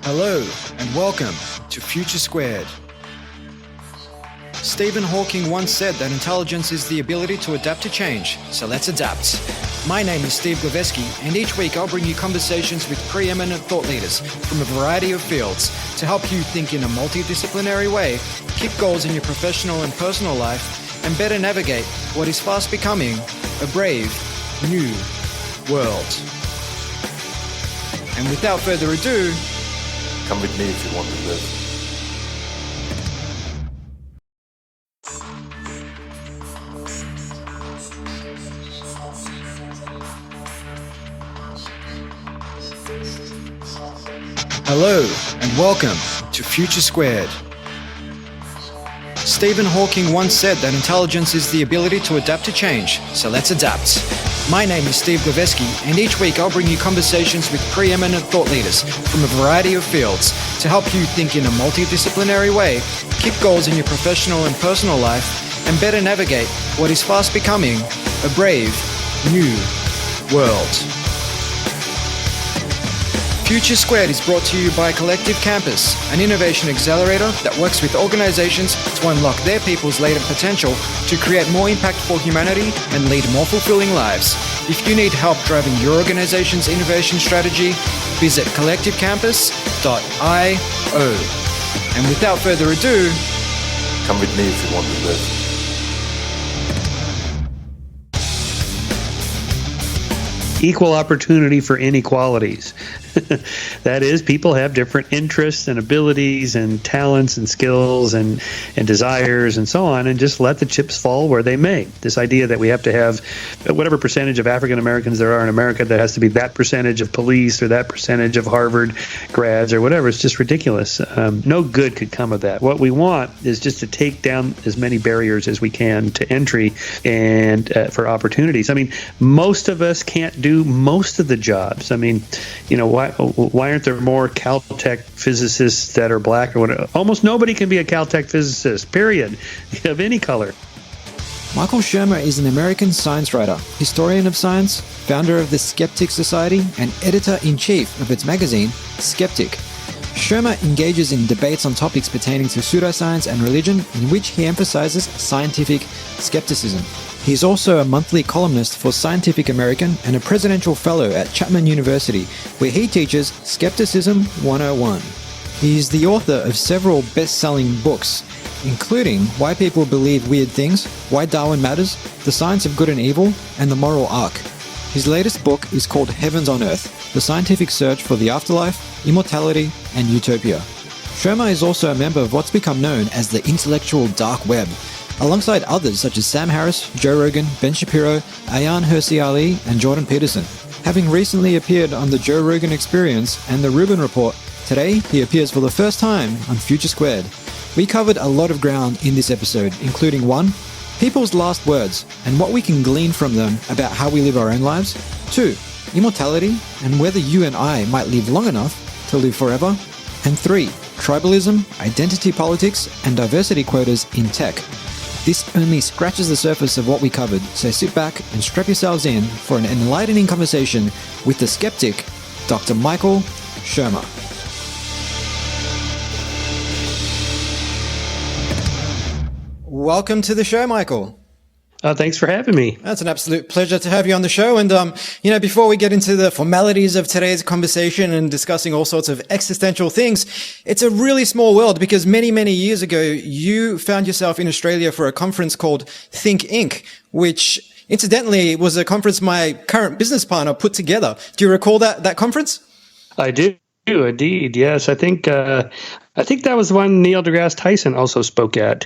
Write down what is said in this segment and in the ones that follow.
Hello and welcome to Future Squared. Stephen Hawking once said that intelligence is the ability to adapt to change, so let's adapt. My name is Steve Glaveski, and each week I'll bring you conversations with preeminent thought leaders from a variety of fields to help you think in a multidisciplinary way, keep goals in your professional and personal life, and better navigate what is fast becoming a brave, new world. And without further ado, come with me if you want to live. Hello and welcome to Future Squared. Stephen Hawking once said that intelligence is the ability to adapt to change, so let's adapt. My name is Steve Glaveski, and each week I'll bring you conversations with preeminent thought leaders from a variety of fields to help you think in a multidisciplinary way, keep goals in your professional and personal life, and better navigate what is fast becoming a brave, new world. Future Squared is brought to you by Collective Campus, an innovation accelerator that works with organizations to unlock their people's latent potential to create more impact for humanity and lead more fulfilling lives. If you need help driving your organization's innovation strategy, visit collectivecampus.io. And without further ado, come with me if you want to live. Equal opportunity for inequalities. That is, people have different interests and abilities and talents and skills and desires and so on, and just let the chips fall where they may. This idea that we have to have whatever percentage of African Americans there are in America, there has to be that percentage of police or that percentage of Harvard grads or whatever, it's just ridiculous. No good could come of that. What we want is just to take down as many barriers as we can to entry and for opportunities. I mean, most of us can't do most of the jobs. I mean, you know, why aren't there more Caltech physicists that are black or whatever? Almost nobody can be a Caltech physicist, period, of any color. Michael Shermer is an American science writer, historian of science, founder of the Skeptics Society, and editor-in-chief of its magazine, Skeptic. Shermer engages in debates on topics pertaining to pseudoscience and religion, in which he emphasizes scientific skepticism. He is also a monthly columnist for Scientific American and a presidential fellow at Chapman University, where he teaches Skepticism 101. He is the author of several best-selling books, including Why People Believe Weird Things, Why Darwin Matters, The Science of Good and Evil, and The Moral Arc. His latest book is called Heavens on Earth, The Scientific Search for the Afterlife, Immortality, and Utopia. Shermer is also a member of what's become known as the intellectual dark web, alongside others such as Sam Harris, Joe Rogan, Ben Shapiro, Ayaan, Hirsi Ali, and Jordan Peterson. Having recently appeared on the Joe Rogan Experience and the Rubin Report, today he appears for the first time on Future Squared. We covered a lot of ground in this episode, including 1. People's last words and what we can glean from them about how we live our own lives. 2. Immortality and whether you and I might live long enough to live forever. And 3. Tribalism, identity politics, and diversity quotas in tech. This only scratches the surface of what we covered, so sit back and strap yourselves in for an enlightening conversation with the skeptic, Dr. Michael Shermer. Welcome to the show, Michael. Thanks for having me. That's an absolute pleasure to have you on the show. And, before we get into the formalities of today's conversation and discussing all sorts of existential things, it's a really small world because many, many years ago, you found yourself in Australia for a conference called Think Inc., which incidentally was a conference my current business partner put together. Do you recall that conference? I do, indeed. Yes, I think that was the one Neil deGrasse Tyson also spoke at.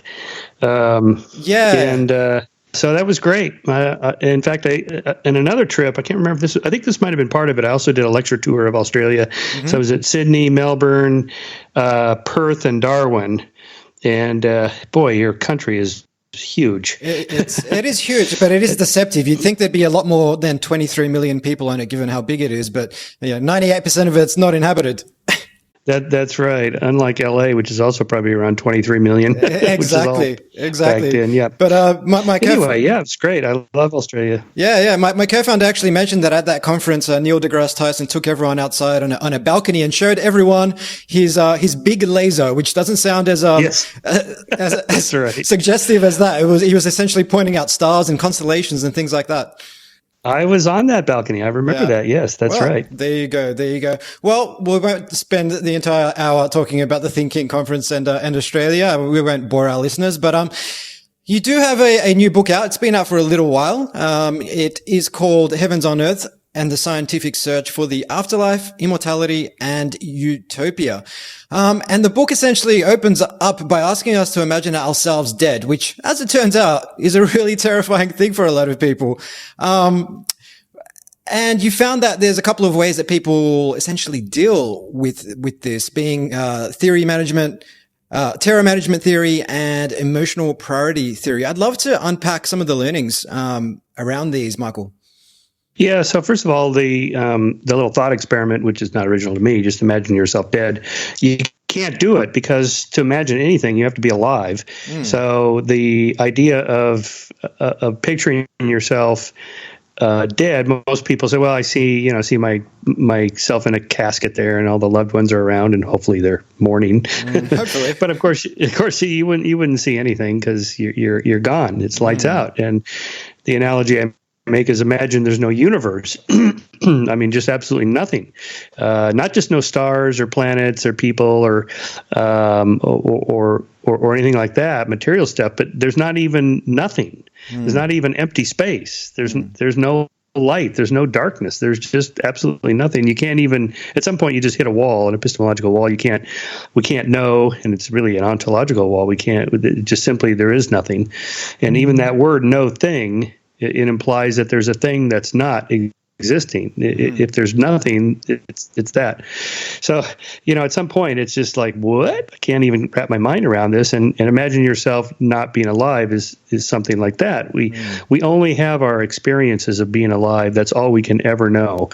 So that was great. In fact, in another trip, I can't remember if I think this might have been part of it. I also did a lecture tour of Australia. Mm-hmm. So I was at Sydney, Melbourne, Perth, and Darwin. And boy, your country is huge. It is huge, but it is deceptive. You'd think there'd be a lot more than 23 million people on it, given how big it is. But 98% of it's not inhabited. That's right. Unlike LA, which is also probably around 23 million. Exactly. Back then, yeah. But my anyway, yeah, it's great. I love Australia. Yeah. My co-founder actually mentioned that at that conference, Neil deGrasse Tyson took everyone outside on a balcony and showed everyone his big laser, which doesn't sound as that's right. suggestive as that. He was essentially pointing out stars and constellations and things like that. I was on that balcony. I remember that. Yes, that's right. There you go. Well, we won't spend the entire hour talking about the Thinking Conference and Australia. We won't bore our listeners, but you do have a new book out. It's been out for a little while. It is called Heavens on Earth and the Scientific Search for the Afterlife, Immortality and Utopia. And the book essentially opens up by asking us to imagine ourselves dead, which, as it turns out, is a really terrifying thing for a lot of people. And you found that there's a couple of ways that people essentially deal with this, being theory management, terror management theory, and emotional priority theory. I'd love to unpack some of the learnings around these, Michael. Yeah. So first of all, the little thought experiment, which is not original to me, just imagine yourself dead. You can't do it because to imagine anything, you have to be alive. So the idea of picturing yourself dead, most people say, well, I see myself in a casket there, and all the loved ones are around, and hopefully they're mourning. Hopefully. But of course, you wouldn't see anything because you're gone. It's lights out. And the analogy I make is imagine there's no universe. I mean, just absolutely nothing. Not just no stars or planets or people or anything like that, material stuff, but there's not even nothing. There's not even empty space. There's no light. There's no darkness. There's just absolutely nothing. You can't even, at some point you just hit a wall, an epistemological wall. We can't know, and it's really an ontological wall. We can't, just simply there is nothing. And even that word no thing, it implies that there's a thing that's not existing. If there's nothing, it's that. So, at some point it's just like, what? I can't even wrap my mind around this. And imagine yourself not being alive is something like that. We only have our experiences of being alive. That's all we can ever know.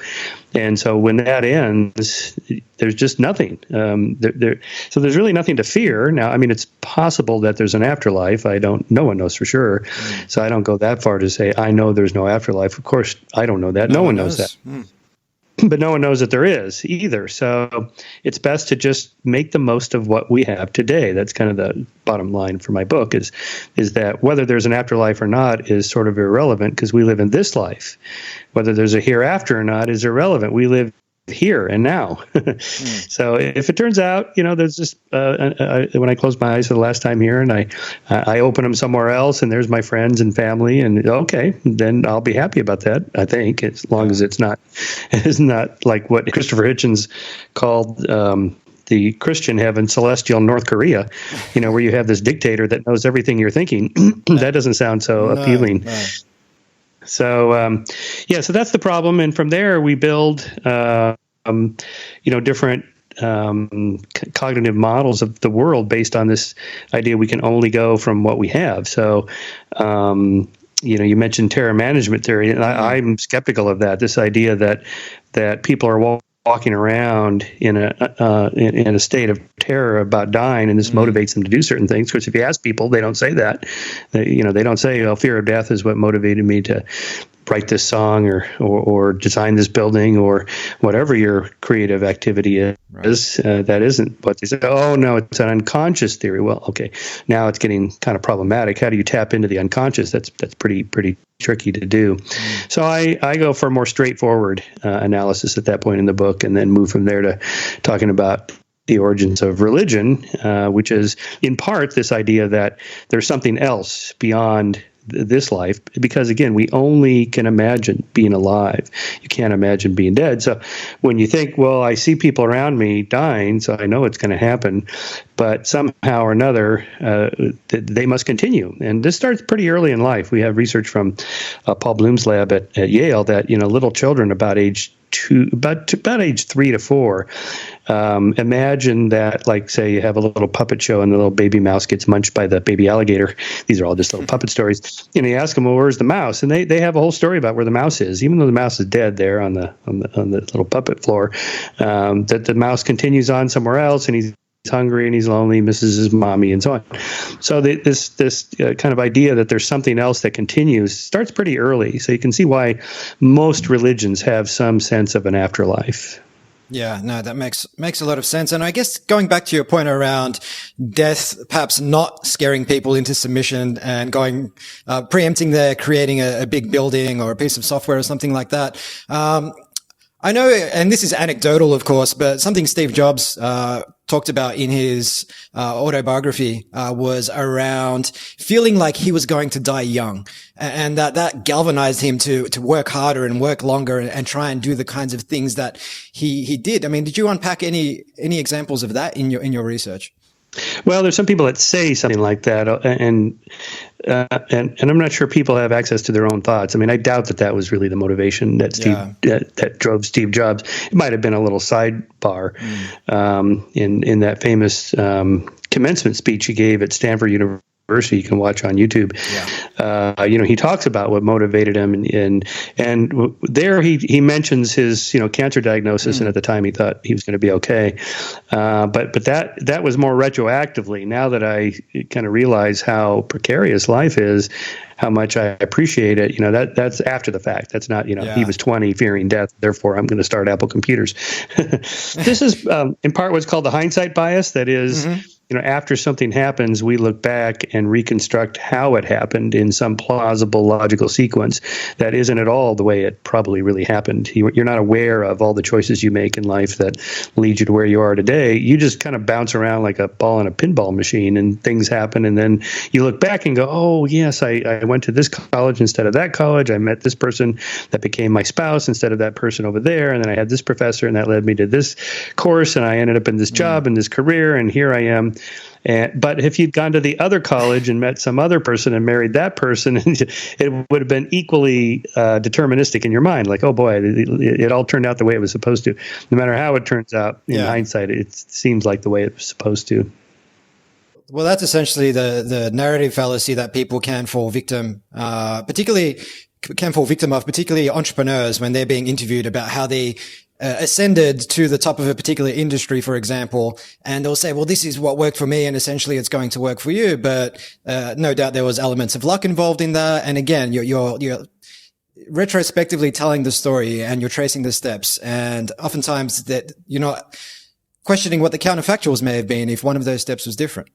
And so when that ends, there's just nothing. So there's really nothing to fear. Now, I mean, it's possible that there's an afterlife. No one knows for sure. So I don't go that far to say, I know there's no afterlife. Of course, I don't know that. No one knows that. But no one knows that there is either. So it's best to just make the most of what we have today. That's kind of the bottom line for my book is that whether there's an afterlife or not is sort of irrelevant because we live in this life. Whether there's a hereafter or not is irrelevant. We live here and now. So if it turns out, there's just when I closed my eyes for the last time here and I open them somewhere else and there's my friends and family and okay, then I'll be happy about that. I think as long as it's not like what Christopher Hitchens called the Christian heaven, celestial North Korea, where you have this dictator that knows everything you're thinking. That doesn't sound so appealing. No. So, so that's the problem. And from there, we build, different cognitive models of the world based on this idea we can only go from what we have. So, you mentioned terror management theory, and I'm skeptical of that. This idea that people are walking around in a state of terror about dying, and this motivates them to do certain things. Because if you ask people, they don't say that. They don't say, "Oh, fear of death is what motivated me to write this song or design this building or whatever your creative activity is." Right. That isn't what they say. Oh no, it's an unconscious theory. Well, okay, now it's getting kind of problematic. How do you tap into the unconscious? That's pretty tricky to do. So I go for a more straightforward analysis at that point in the book, and then move from there to talking about the origins of religion, which is in part this idea that there's something else beyond this life, because again, we only can imagine being alive. You can't imagine being dead. So when you think, well, I see people around me dying, so I know it's going to happen, but somehow or another, they must continue. And this starts pretty early in life. We have research from Paul Bloom's lab at Yale that, little children about age 3 to 4. Imagine that, like, say you have a little puppet show and the little baby mouse gets munched by the baby alligator. These are all just little puppet stories. You ask them, well, where's the mouse? And they have a whole story about where the mouse is, even though the mouse is dead there on the little puppet floor. That the mouse continues on somewhere else, and he's hungry and he's lonely, misses his mommy, and so on. So this kind of idea that there's something else that continues starts pretty early. So you can see why most religions have some sense of an afterlife. Yeah, no, that makes a lot of sense. And I guess going back to your point around death, perhaps not scaring people into submission and preempting their creating a big building or a piece of software or something like that. I know, and this is anecdotal, of course, but something Steve Jobs talked about in his autobiography was around feeling like he was going to die young, and that galvanized him to work harder and work longer and try and do the kinds of things that he did. I mean, did you unpack any examples of that in your research? Well, there's some people that say something like that, and I'm not sure people have access to their own thoughts. I mean, I doubt that was really the motivation that that drove Steve Jobs. It might have been a little sidebar in that famous commencement speech he gave at Stanford University. You can watch on YouTube. He talks about what motivated him, and there he mentions his cancer diagnosis, and at the time he thought he was going to be okay, but that was more retroactively. Now that I kind of realize how precarious life is, how much I appreciate it, that's after the fact. That's not he was 20 fearing death, therefore I'm going to start Apple computers. This is in part what's called the hindsight bias. That is. After something happens, we look back and reconstruct how it happened in some plausible, logical sequence that isn't at all the way it probably really happened. You're not aware of all the choices you make in life that lead you to where you are today. You just kind of bounce around like a ball in a pinball machine, and things happen. And then you look back and go, oh, yes, I went to this college instead of that college. I met this person that became my spouse instead of that person over there. And then I had this professor, and that led me to this course, and I ended up in this job and this career, and here I am. But if you'd gone to the other college and met some other person and married that person, it would have been equally deterministic in your mind. Like, oh boy, it all turned out the way it was supposed to. No matter how it turns out in hindsight, it seems like the way it was supposed to. Well, that's essentially the narrative fallacy that people can fall victim, particularly entrepreneurs when they're being interviewed about how they ascended to the top of a particular industry, for example, and they'll say, well, this is what worked for me, and essentially it's going to work for you. But no doubt there was elements of luck involved in that. And again, you're retrospectively telling the story and you're tracing the steps. And oftentimes that you're not questioning what the counterfactuals may have been if one of those steps was different.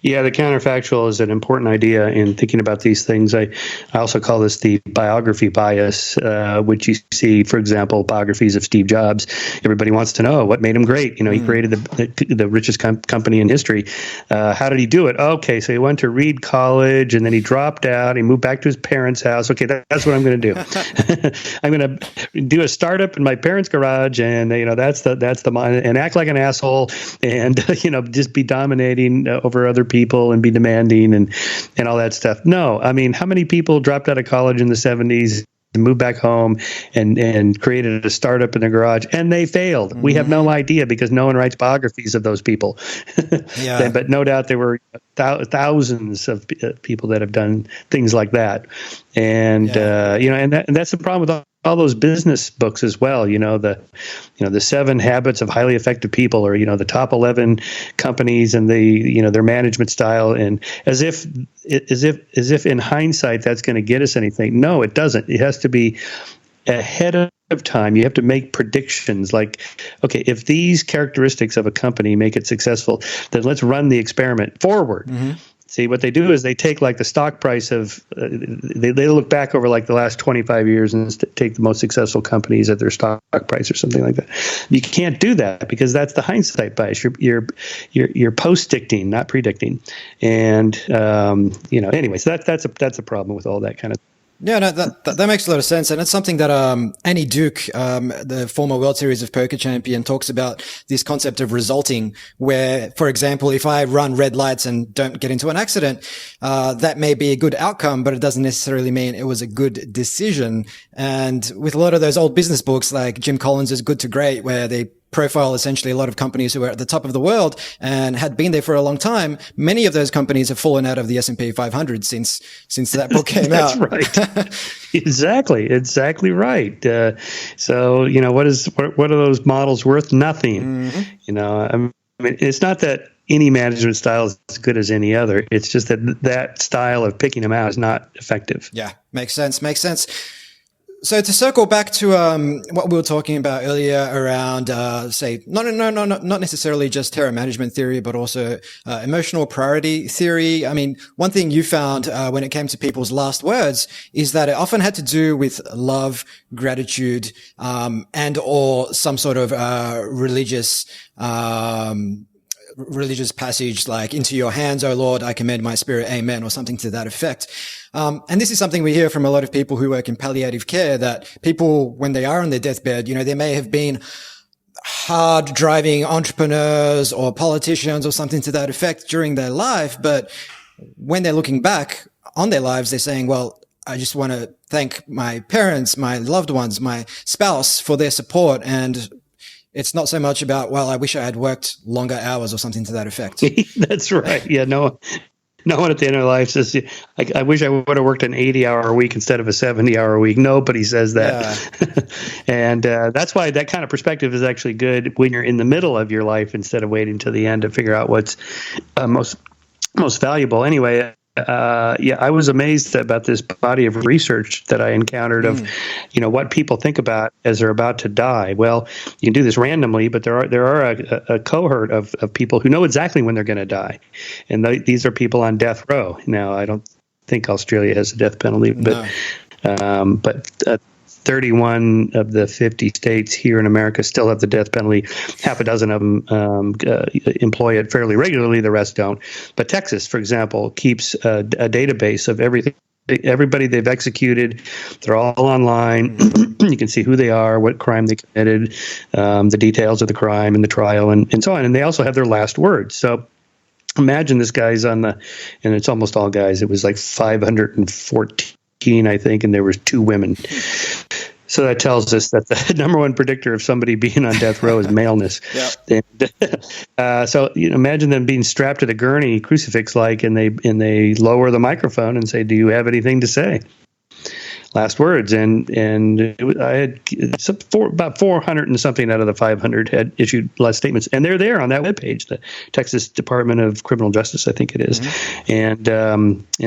Yeah, the counterfactual is an important idea in thinking about these things. I also call this the biography bias, which you see, for example, biographies of Steve Jobs. Everybody wants to know what made him great. He created the richest company in history. How did he do it? Okay, so he went to Reed College, and then he dropped out. He moved back to his parents' house. Okay, that's what I'm going to do. I'm going to do a startup in my parents' garage, and that's the and act like an asshole, and just be dominating over other people and be demanding and all that stuff. No, I mean, how many people dropped out of college in the 70s and moved back home and created a startup in their garage, and they failed? Mm-hmm. We have no idea because no one writes biographies of those people. But no doubt there were thousands of people that have done things like that. And, and that's the problem with all those business books as well. The 7 Habits of Highly Effective People, or the top 11 companies and their management style, and as if in hindsight that's going to get us anything. No, it doesn't. It has to be ahead of time. You have to make predictions like, okay, if these characteristics of a company make it successful, then let's run the experiment forward. Mm-hmm. See, what they do is they take like the stock price of, they look back over like the last 25 years and take the most successful companies at their stock price or something like that. You can't do that because that's the hindsight bias. You're post-dicting, not predicting. And, anyways, that's a problem with all that kind of. Yeah, no, that makes a lot of sense, and it's something that Annie Duke, the former World Series of Poker champion, talks about, this concept of resulting. Where, for example, if I run red lights and don't get into an accident, that may be a good outcome, but it doesn't necessarily mean it was a good decision. And with a lot of those old business books, like Jim Collins' Good to Great, where they profile essentially a lot of companies who are at the top of the world and had been there for a long time. Many of those companies have fallen out of the S&P 500 since that book came That's out. Right. Exactly right. So, what are those models worth? Nothing. I mean, it's not that any management style is as good as any other. It's just that style of picking them out is not effective. Yeah, makes sense. So to circle back to what we were talking about earlier around, say, not necessarily just terror management theory, but also emotional priority theory. I mean, one thing you found when it came to people's last words is that it often had to do with love, gratitude, and or some sort of religious passage like, "Into your hands, O Lord, I commend my spirit, amen," or something to that effect. And this is something we hear from a lot of people who work in palliative care, that people, when they are on their deathbed, they may have been hard driving entrepreneurs or politicians or something to that effect during their life. But when they're looking back on their lives, they're saying, well, I just want to thank my parents, my loved ones, my spouse for their support. And it's not so much about, well, I wish I had worked longer hours or something to that effect. That's right. Yeah, no one at the end of their life says, I wish I would have worked an 80-hour week instead of a 70-hour week. Nobody says that. Yeah. And that's why that kind of perspective is actually good when you're in the middle of your life, instead of waiting to the end to figure out what's most valuable. Anyway, I was amazed about this body of research that I encountered of, what people think about as they're about to die. Well, you can do this randomly, but there are a cohort of people who know exactly when they're going to die, and these are people on death row. Now, I don't think Australia has a death penalty, but 31 of the 50 states here in America still have the death penalty. Half a dozen of them employ it fairly regularly. The rest don't. But Texas, for example, keeps a database of everybody they've executed. They're all online. You can see who they are, what crime they committed, the details of the crime and the trial, and so on. And they also have their last words. So imagine this guy's and it's almost all guys. It was like 514, I think, and there was 2 women. So that tells us that the number one predictor of somebody being on death row is maleness. And, so imagine them being strapped to the gurney, crucifix-like, and they lower the microphone and say, "Do you have anything to say?" Last words, and I had about 400 and something out of the 500 had issued last statements, and they're there on that webpage, the Texas Department of Criminal Justice, I think it is. And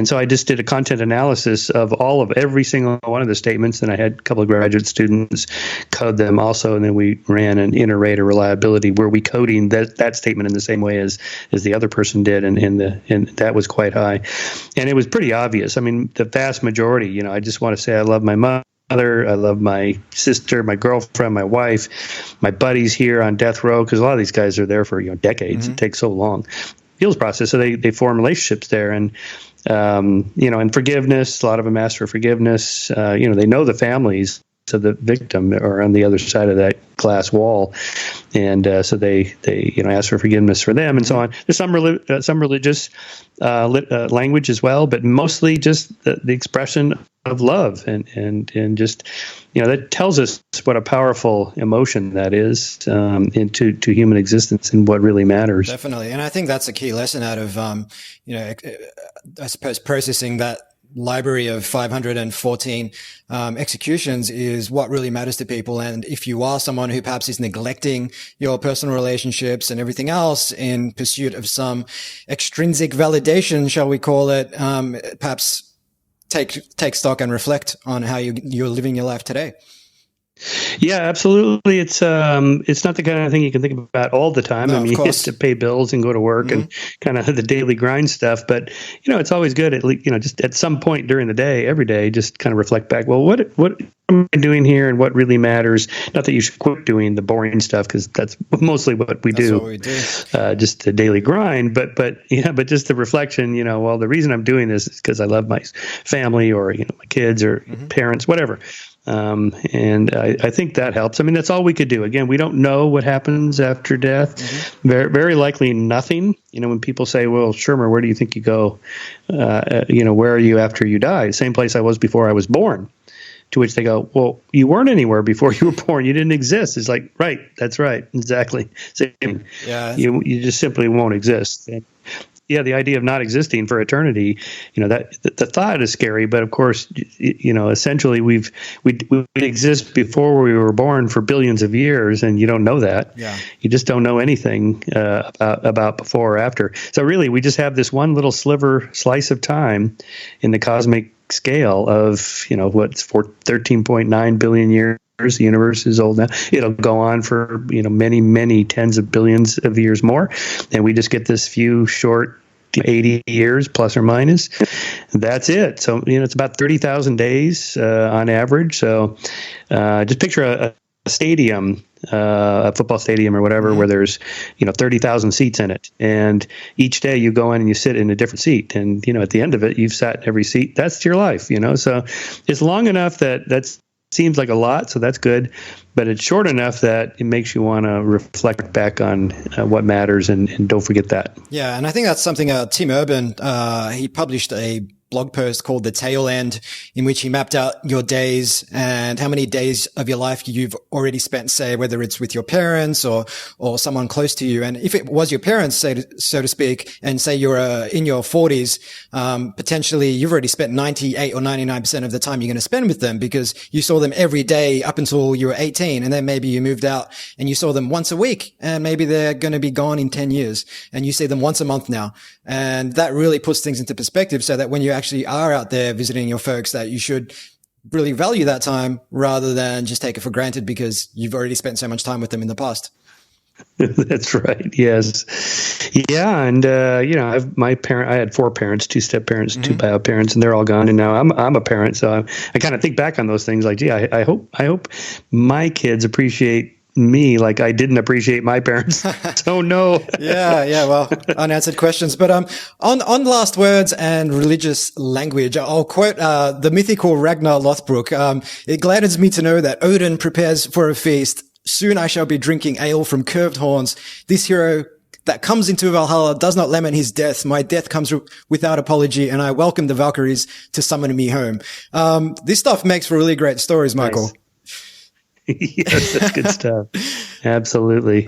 so I just did a content analysis of every single one of the statements, and I had a couple of graduate students code them also, and then we ran an inner rate of reliability. Were we coding that statement in the same way as the other person did, and that was quite high, and it was pretty obvious. I mean, the vast majority. I just want to say I love my mother, I love my sister, my girlfriend, my wife, my buddies here on death row, because a lot of these guys are there for decades. It takes so long. Appeals process, so they form relationships there, and and forgiveness. A lot of them ask for forgiveness. They know the families of the victim are on the other side of that glass wall, and so they ask for forgiveness for them, and so on. There's some religious language as well, but mostly just the expression of love, and just that tells us what a powerful emotion that is into human existence and what really matters. Definitely, and I think that's a key lesson out of I suppose processing that library of 514 executions is what really matters to people. And if you are someone who perhaps is neglecting your personal relationships and everything else in pursuit of some extrinsic validation, shall we call it, perhaps take stock and reflect on how you're living your life today. Yeah, absolutely. It's not the kind of thing you can think about all the time. No, I mean, of you course. have to pay bills and go to work and kind of the daily grind stuff. But it's always good at least just at some point during the day, every day, just kind of reflect back. Well, what am I doing here, and what really matters? Not that you should quit doing the boring stuff, because that's mostly what we do. That's what we do. Just the daily grind. But just the reflection. Well, the reason I'm doing this is because I love my family, or my kids, or parents, whatever. And I think that helps. I mean, that's all we could do. Again, we don't know what happens after death. Very, very likely nothing. When people say, well, Shermer, where do you think you go? Where are you after you die? Same place I was before I was born. To which they go, well, you weren't anywhere before you were born. You didn't exist. It's like, right. That's right. Exactly. Same. Yeah. You just simply won't exist. And yeah, the idea of not existing for eternity, that the thought is scary. But of course, essentially we exist before we were born for billions of years, and you don't know that. Yeah. You just don't know anything about before or after. So really, we just have this one little slice of time in the cosmic scale of what's for 13.9 billion years. The universe is old now. It'll go on for many, many tens of billions of years more, and we just get this few short 80 years plus or minus. That's it. So it's about 30,000 days on average. So just picture a stadium, a football stadium or whatever, where there's 30,000 seats in it, and each day you go in and you sit in a different seat, and at the end of it you've sat in every seat. That's your life. So it's long enough that's seems like a lot, so that's good, but it's short enough that it makes you want to reflect back on what matters, and don't forget that. Yeah, and I think that's something Tim Urban, he published a blog post called The Tail End, in which he mapped out your days and how many days of your life you've already spent, say, whether it's with your parents or someone close to you. And if it was your parents, so to speak, and say you're in your 40s, potentially you've already spent 98 or 99% of the time you're going to spend with them, because you saw them every day up until you were 18. And then maybe you moved out and you saw them once a week, and maybe they're going to be gone in 10 years and you see them once a month now. And that really puts things into perspective, so that when you actually are out there visiting your folks, that you should really value that time rather than just take it for granted because you've already spent so much time with them in the past. That's right. Yes. Yeah. And, I had 4 parents, 2 step parents, 2 bio parents, and they're all gone. And now I'm a parent. So I kind of think back on those things like, gee, I hope my kids appreciate me like I didn't appreciate my parents. So no. Yeah. Well, unanswered questions. But on last words and religious language, I'll quote the mythical Ragnar Lothbrok. It gladdens me to know that Odin prepares for a feast. Soon I shall be drinking ale from curved horns. This hero that comes into Valhalla does not lament his death. My death comes without apology, and I welcome the Valkyries to summon me home. This stuff makes for really great stories, Michael. Nice. Yes, that's good stuff. Absolutely.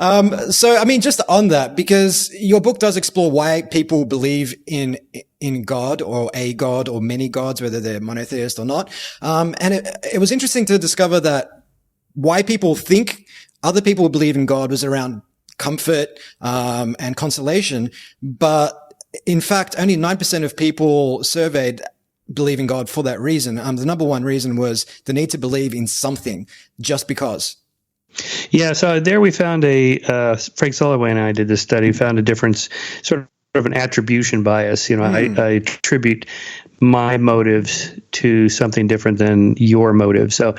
So, I mean, just on that, because your book does explore why people believe in God, or a God, or many gods, whether they're monotheist or not. And it was interesting to discover that why people think other people believe in God was around comfort, and consolation. But in fact, only 9% of people surveyed believe in God for that reason. The number one reason was the need to believe in something just because. Yeah, so there we found Frank Sullivan and I did this study, found a difference, sort of an attribution bias. I attribute my motives to something different than your motives. So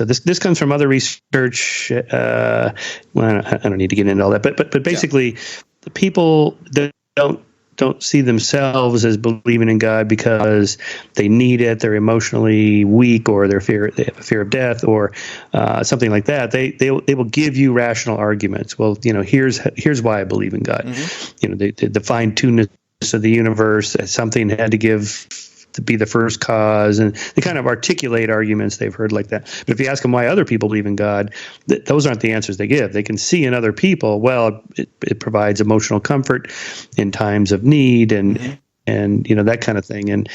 this comes from other research. I don't need to get into all that, but basically, the people that don't see themselves as believing in God because they need it, they're emotionally weak, or they have a fear of death, or something like that. They will give you rational arguments. Well, here's why I believe in God. The fine-tunedness of the universe, something had to be the first cause, and they kind of articulate arguments they've heard like that. But if you ask them why other people believe in God, those aren't the answers they give. They can see in other people, well, it provides emotional comfort in times of need, and that kind of thing. And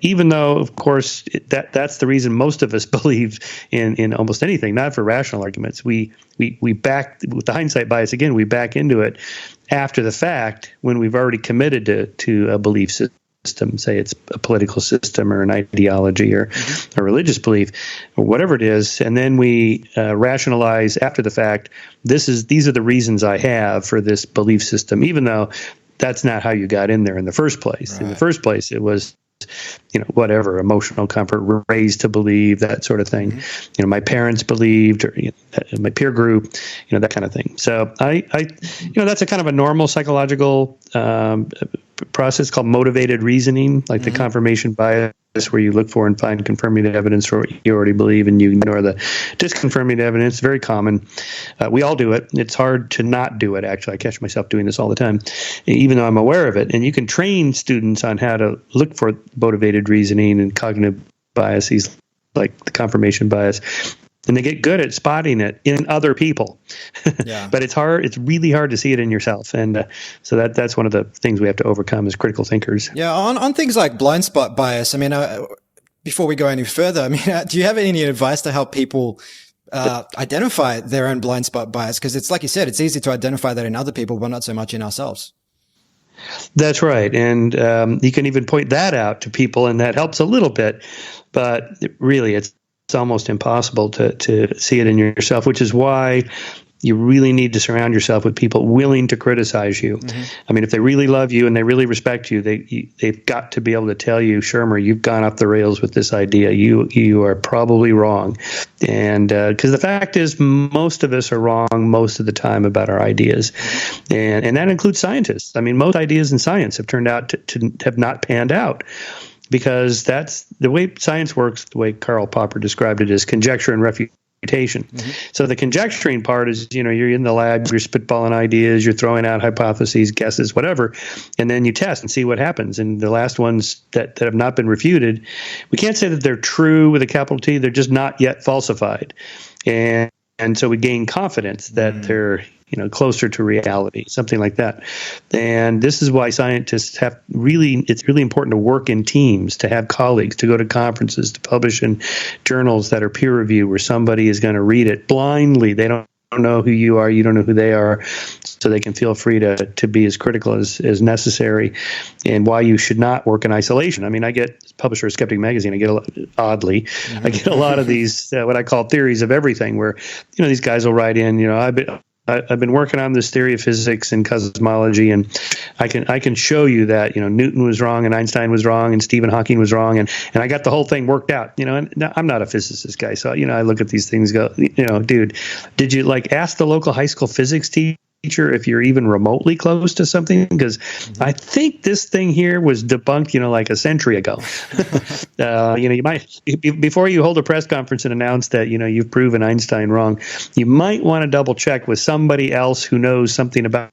even though, of course, that's the reason most of us believe in almost anything, not for rational arguments. We back, with the hindsight bias again, we back into it after the fact when we've already committed to a belief system. system, say it's a political system or an ideology or a religious belief or whatever it is, and then we rationalize after the fact, these are the reasons I have for this belief system, even though that's not how you got in there in the first place. Right. In the first place, it was, whatever, emotional comfort, raised to believe, that sort of thing. My parents believed, or my peer group, that kind of thing. So I that's a kind of a normal psychological process called motivated reasoning, like the confirmation bias, where you look for and find confirming evidence for what you already believe, and you ignore the disconfirming evidence. Very common. We all do it. It's hard to not do it, actually. I catch myself doing this all the time, even though I'm aware of it. And you can train students on how to look for motivated reasoning and cognitive biases, like the confirmation bias. And they get good at spotting it in other people. Yeah. But it's hard. It's really hard to see it in yourself. And so that's one of the things we have to overcome as critical thinkers. Yeah. On things like blind spot bias, before we go any further, do you have any advice to help people identify their own blind spot bias? Because it's like you said, it's easy to identify that in other people, but not so much in ourselves. That's right. And you can even point that out to people, and that helps a little bit. But really, it's almost impossible to see it in yourself, which is why you really need to surround yourself with people willing to criticize you. If they really love you and they really respect you, they've got to be able to tell you, Shermer, you've gone off the rails with this idea. You are probably wrong. And because the fact is, most of us are wrong most of the time about our ideas. And that includes scientists. Most ideas in science have turned out to have not panned out, because that's the way science works. The way Karl Popper described it is conjecture and refutation. So the conjecturing part is, you're in the lab, you're spitballing ideas, you're throwing out hypotheses, guesses, whatever, and then you test and see what happens. And the last ones that have not been refuted, we can't say that they're true with a capital T, they're just not yet falsified. And so we gain confidence that they're closer to reality, something like that. And this is why scientists it's really important to work in teams, to have colleagues, to go to conferences, to publish in journals that are peer reviewed, where somebody is going to read it blindly. They don't know who you are, you don't know who they are, so they can feel free to be as critical as necessary, and why you should not work in isolation. I get, as publisher of Skeptic magazine, I get I get a lot of these what I call theories of everything, where these guys will write in, I've been working on this theory of physics and cosmology, and I can show you that Newton was wrong and Einstein was wrong and Stephen Hawking was wrong, and I got the whole thing worked out. And I'm not a physicist guy, so I look at these things, go, dude, did you ask the local high school physics teacher if you're even remotely close to something? Because I think this thing here was debunked, like a century ago. You might, before you hold a press conference and announce that, you've proven Einstein wrong, you might want to double check with somebody else who knows something about,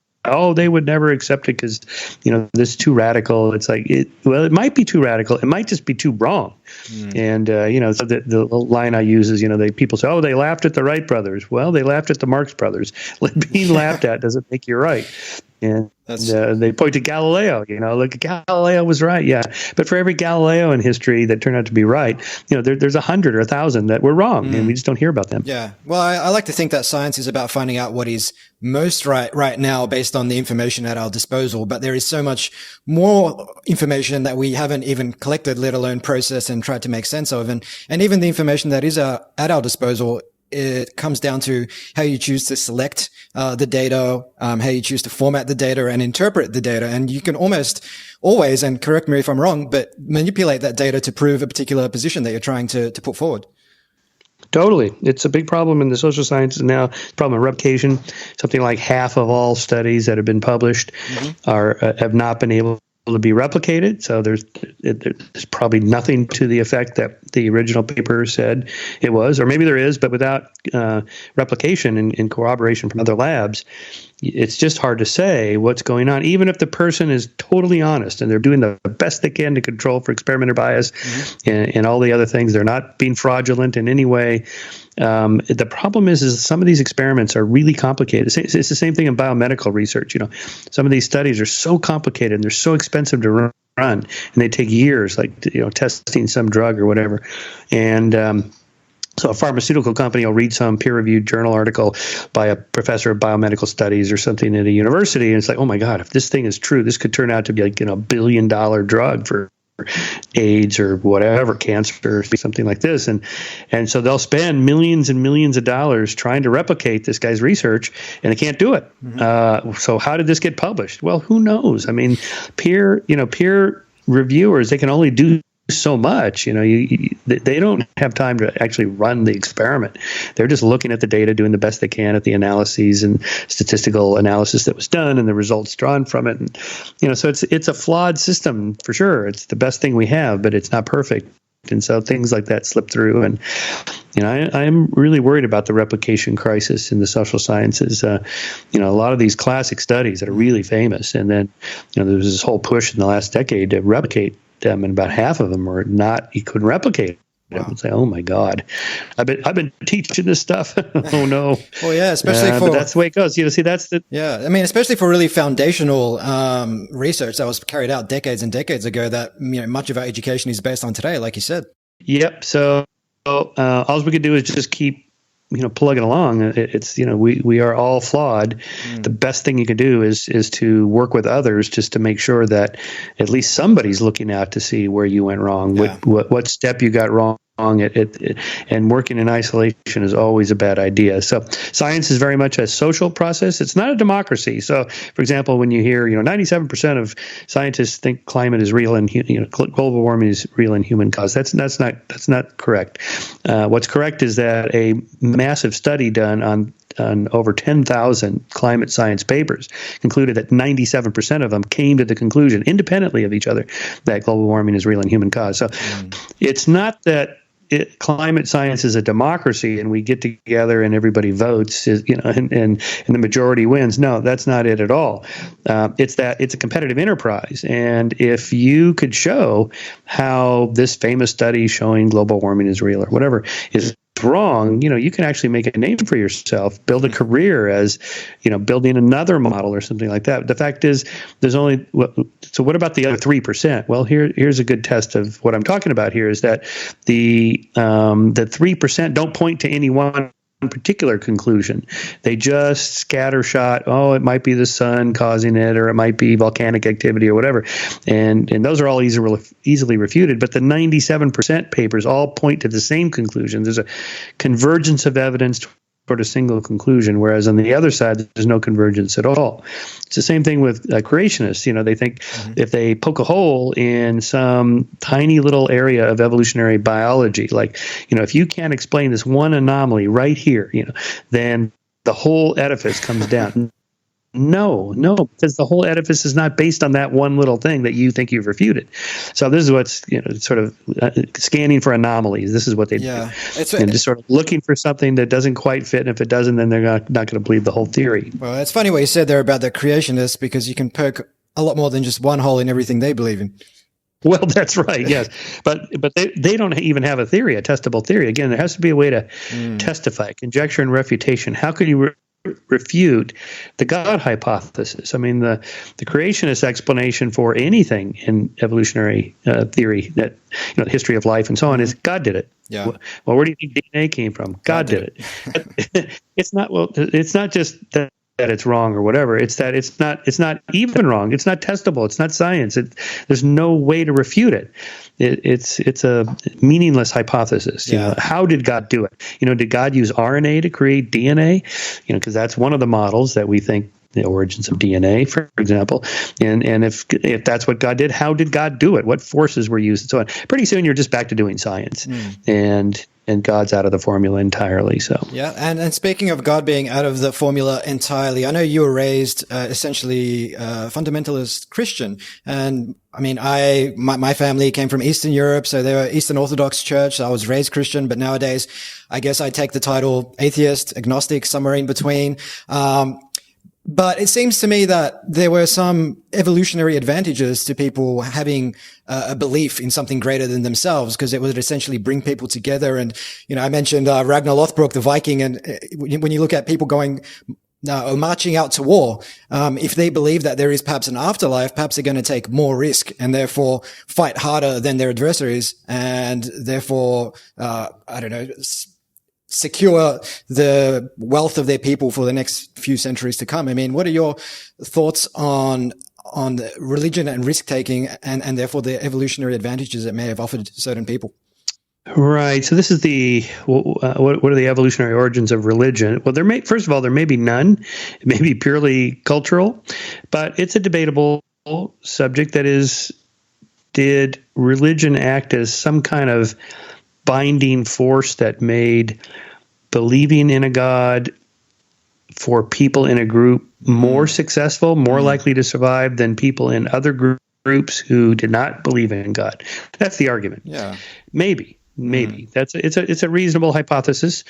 they would never accept it because, this is too radical. It's like, it might be too radical. It might just be too wrong. And, so the line I use is, people say, they laughed at the Wright brothers. Well, they laughed at the Marx brothers. Being laughed at doesn't make you right. And they point to Galileo, look, Galileo was right. Yeah. But for every Galileo in history that turned out to be right, there's 100 or 1,000 that were wrong, and we just don't hear about them. Yeah. Well, I like to think that science is about finding out what is most right now based on the information at our disposal. But there is so much more information that we haven't even collected, let alone processed and tried to make sense of. And even the information that is at our disposal, it comes down to how you choose to select the data, how you choose to format the data and interpret the data. And you can almost always, and correct me if I'm wrong, but manipulate that data to prove a particular position that you're trying to put forward. Totally. It's a big problem in the social sciences now. Problem of replication. Something like half of all studies that have been published have not been able to be replicated. So there's probably nothing to the effect that the original paper said it was, or maybe there is, but without replication and corroboration from other labs, it's just hard to say what's going on, even if the person is totally honest and they're doing the best they can to control for experimenter bias and all the other things. They're not being fraudulent in any way. The problem is some of these experiments are really complicated. It's the same thing in biomedical research. Some of these studies are so complicated and they're so expensive to run, and they take years, like testing some drug or whatever. And So a pharmaceutical company will read some peer-reviewed journal article by a professor of biomedical studies or something at a university, and it's like, oh my God, if this thing is true, this could turn out to be like, $1 billion drug for AIDS or whatever, cancer, something like this. And so they'll spend millions and millions of dollars trying to replicate this guy's research, and they can't do it. So how did this get published? Well, who knows? I mean, peer reviewers, they can only do so much. They don't have time to actually run the experiment. They're just looking at the data, doing the best they can at the analyses and statistical analysis that was done and the results drawn from it. And, so it's a flawed system for sure. It's the best thing we have, but it's not perfect. And so things like that slip through. And, I'm really worried about the replication crisis in the social sciences. A lot of these classic studies that are really famous, and then, there was this whole push in the last decade to replicate them, and about half of them were not. You couldn't replicate. Wow. I would say, "Oh my God, I've been teaching this stuff." Oh no. Well, yeah, especially but that's the way it goes. See, that's the. Yeah, I mean, especially for really foundational research that was carried out decades and decades ago. That much of our education is based on today, like you said. Yep. So all we could do is just keep plugging along. It's we are all flawed. The best thing you can do is to work with others just to make sure that at least somebody's looking out to see where you went wrong, what step you got wrong. And working in isolation is always a bad idea. So science is very much a social process. It's not a democracy. So, for example, when you hear 97% of scientists think climate is real and global warming is real and human caused, that's not correct. What's correct is that a massive study done on over 10,000 climate science papers concluded that 97% of them came to the conclusion, independently of each other, that global warming is real and human caused. So it's not that climate science is a democracy and we get together and everybody votes, and the majority wins. No, that's not it at all. It's that it's a competitive enterprise. And if you could show how this famous study showing global warming is real or whatever is wrong, you can actually make a name for yourself, build a career as, building another model or something like that. The fact is, there's only, so what about the other 3%? Well, here's a good test of what I'm talking about here is that the 3% don't point to any one particular conclusion. They just scattershot, it might be the sun causing it, or it might be volcanic activity or whatever. And those are all easily refuted. But the 97% papers all point to the same conclusion. There's a convergence of evidence toward a single conclusion, whereas on the other side, there's no convergence at all. It's the same thing with creationists. They think if they poke a hole in some tiny little area of evolutionary biology, like, if you can't explain this one anomaly right here, then the whole edifice comes down. No, because the whole edifice is not based on that one little thing that you think you've refuted. So this is what's sort of scanning for anomalies. This is what they do, and just sort of looking for something that doesn't quite fit. And if it doesn't, then they're not going to believe the whole theory. Well, it's funny what you said there about the creationists, because you can poke a lot more than just one hole in everything they believe in. Well, that's right. Yes, but they don't even have a theory, a testable theory. Again, there has to be a way to testify, conjecture, and refutation. How can you refute the God hypothesis? I mean, the creationist explanation for anything in evolutionary theory, that the history of life and so on, is God did it. Yeah. Well, where do you think DNA came from? God did it. It's not. Well, it's not just that it's wrong or whatever. It's that it's not even wrong. It's not testable. It's not science. There's no way to refute it. It's a meaningless hypothesis. Yeah. How did God do it? Did God use RNA to create DNA? Because that's one of the models that we think, the origins of DNA, for example. And if that's what God did, how did God do it? What forces were used and so on? Pretty soon you're just back to doing science. And God's out of the formula entirely. So yeah, and speaking of God being out of the formula entirely, I know you were raised essentially fundamentalist Christian, and I mean, my family came from Eastern Europe, so they were Eastern Orthodox Church. So I was raised Christian, but nowadays, I guess I take the title atheist, agnostic, somewhere in between. But it seems to me that there were some evolutionary advantages to people having a belief in something greater than themselves, because it would essentially bring people together. And, I mentioned Ragnar Lothbrok, the Viking, and when you look at people going or marching out to war, if they believe that there is perhaps an afterlife, perhaps they're going to take more risk and therefore fight harder than their adversaries, and therefore, secure the wealth of their people for the next few centuries to come. I mean, what are your thoughts on religion and risk taking, and therefore the evolutionary advantages it may have offered certain people? Right. So this is what are the evolutionary origins of religion? Well, first of all, there may be none. It may be purely cultural, but it's a debatable subject. That is, did religion act as some kind of binding force that made believing in a God for people in a group more successful, more likely to survive than people in other groups who did not believe in God? That's the argument. Yeah. Maybe. It's a reasonable hypothesis.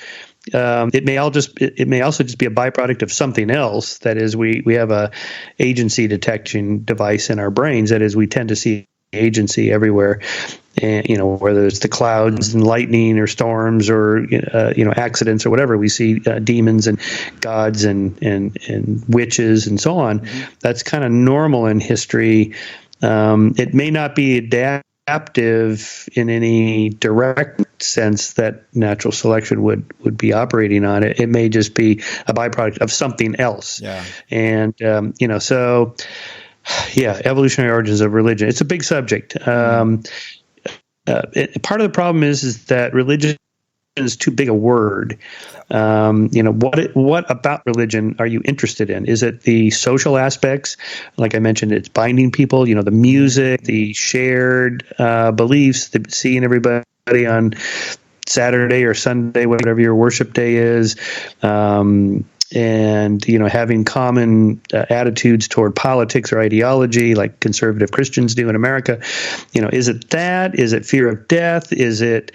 It may also just be a byproduct of something else. That is, we have a agency detection device in our brains. That is, we tend to see agency everywhere, and whether it's the clouds and lightning or storms or accidents or whatever, we see demons and gods and witches and so on. That's kind of normal in history. It may not be adaptive in any direct sense that natural selection would be operating on it. It may just be a byproduct of something else. Yeah. And so evolutionary origins of religion. It's a big subject. Part of the problem is that religion is too big a word. What about religion are you interested in? Is it the social aspects? Like I mentioned, it's binding people, the music, the shared beliefs, seeing everybody on Saturday or Sunday, whatever your worship day is, and having common attitudes toward politics or ideology like conservative Christians do in America. Is it that? Is it fear of death? Is it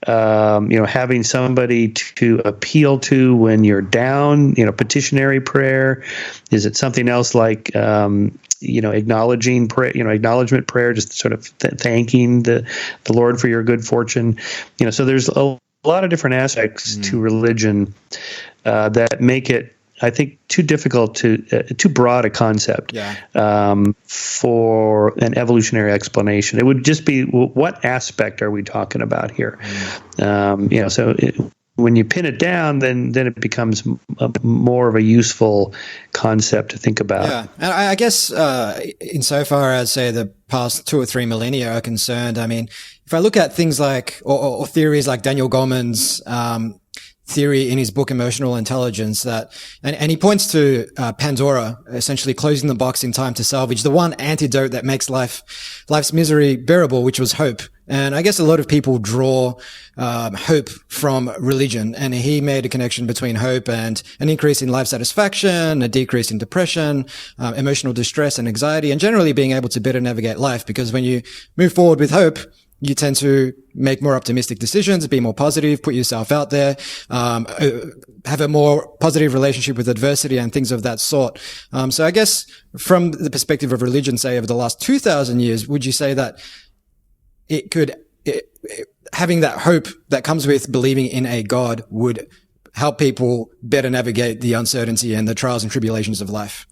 having somebody to appeal to when you're down, petitionary prayer? Is it something else like, acknowledgement prayer, just sort of thanking the Lord for your good fortune? So there's a lot of different aspects to religion that make it, I think, too difficult too broad a concept for an evolutionary explanation. It would just be, what aspect are we talking about here? When you pin it down, then it becomes more of a useful concept to think about. Yeah, and I guess insofar as, say, the past 2 or 3 millennia are concerned, I mean, if I look at things like, or theories like Daniel Goleman's theory in his book Emotional Intelligence, that and he points to Pandora essentially closing the box in time to salvage the one antidote that makes life's misery bearable, which was hope. And I guess a lot of people draw hope from religion, and he made a connection between hope and an increase in life satisfaction, a decrease in depression, emotional distress and anxiety, and generally being able to better navigate life. Because when you move forward with hope, you tend to make more optimistic decisions, be more positive, put yourself out there, have a more positive relationship with adversity and things of that sort. So I guess from the perspective of religion, say over the last 2,000 years, would you say that having that hope that comes with believing in a God would help people better navigate the uncertainty and the trials and tribulations of life?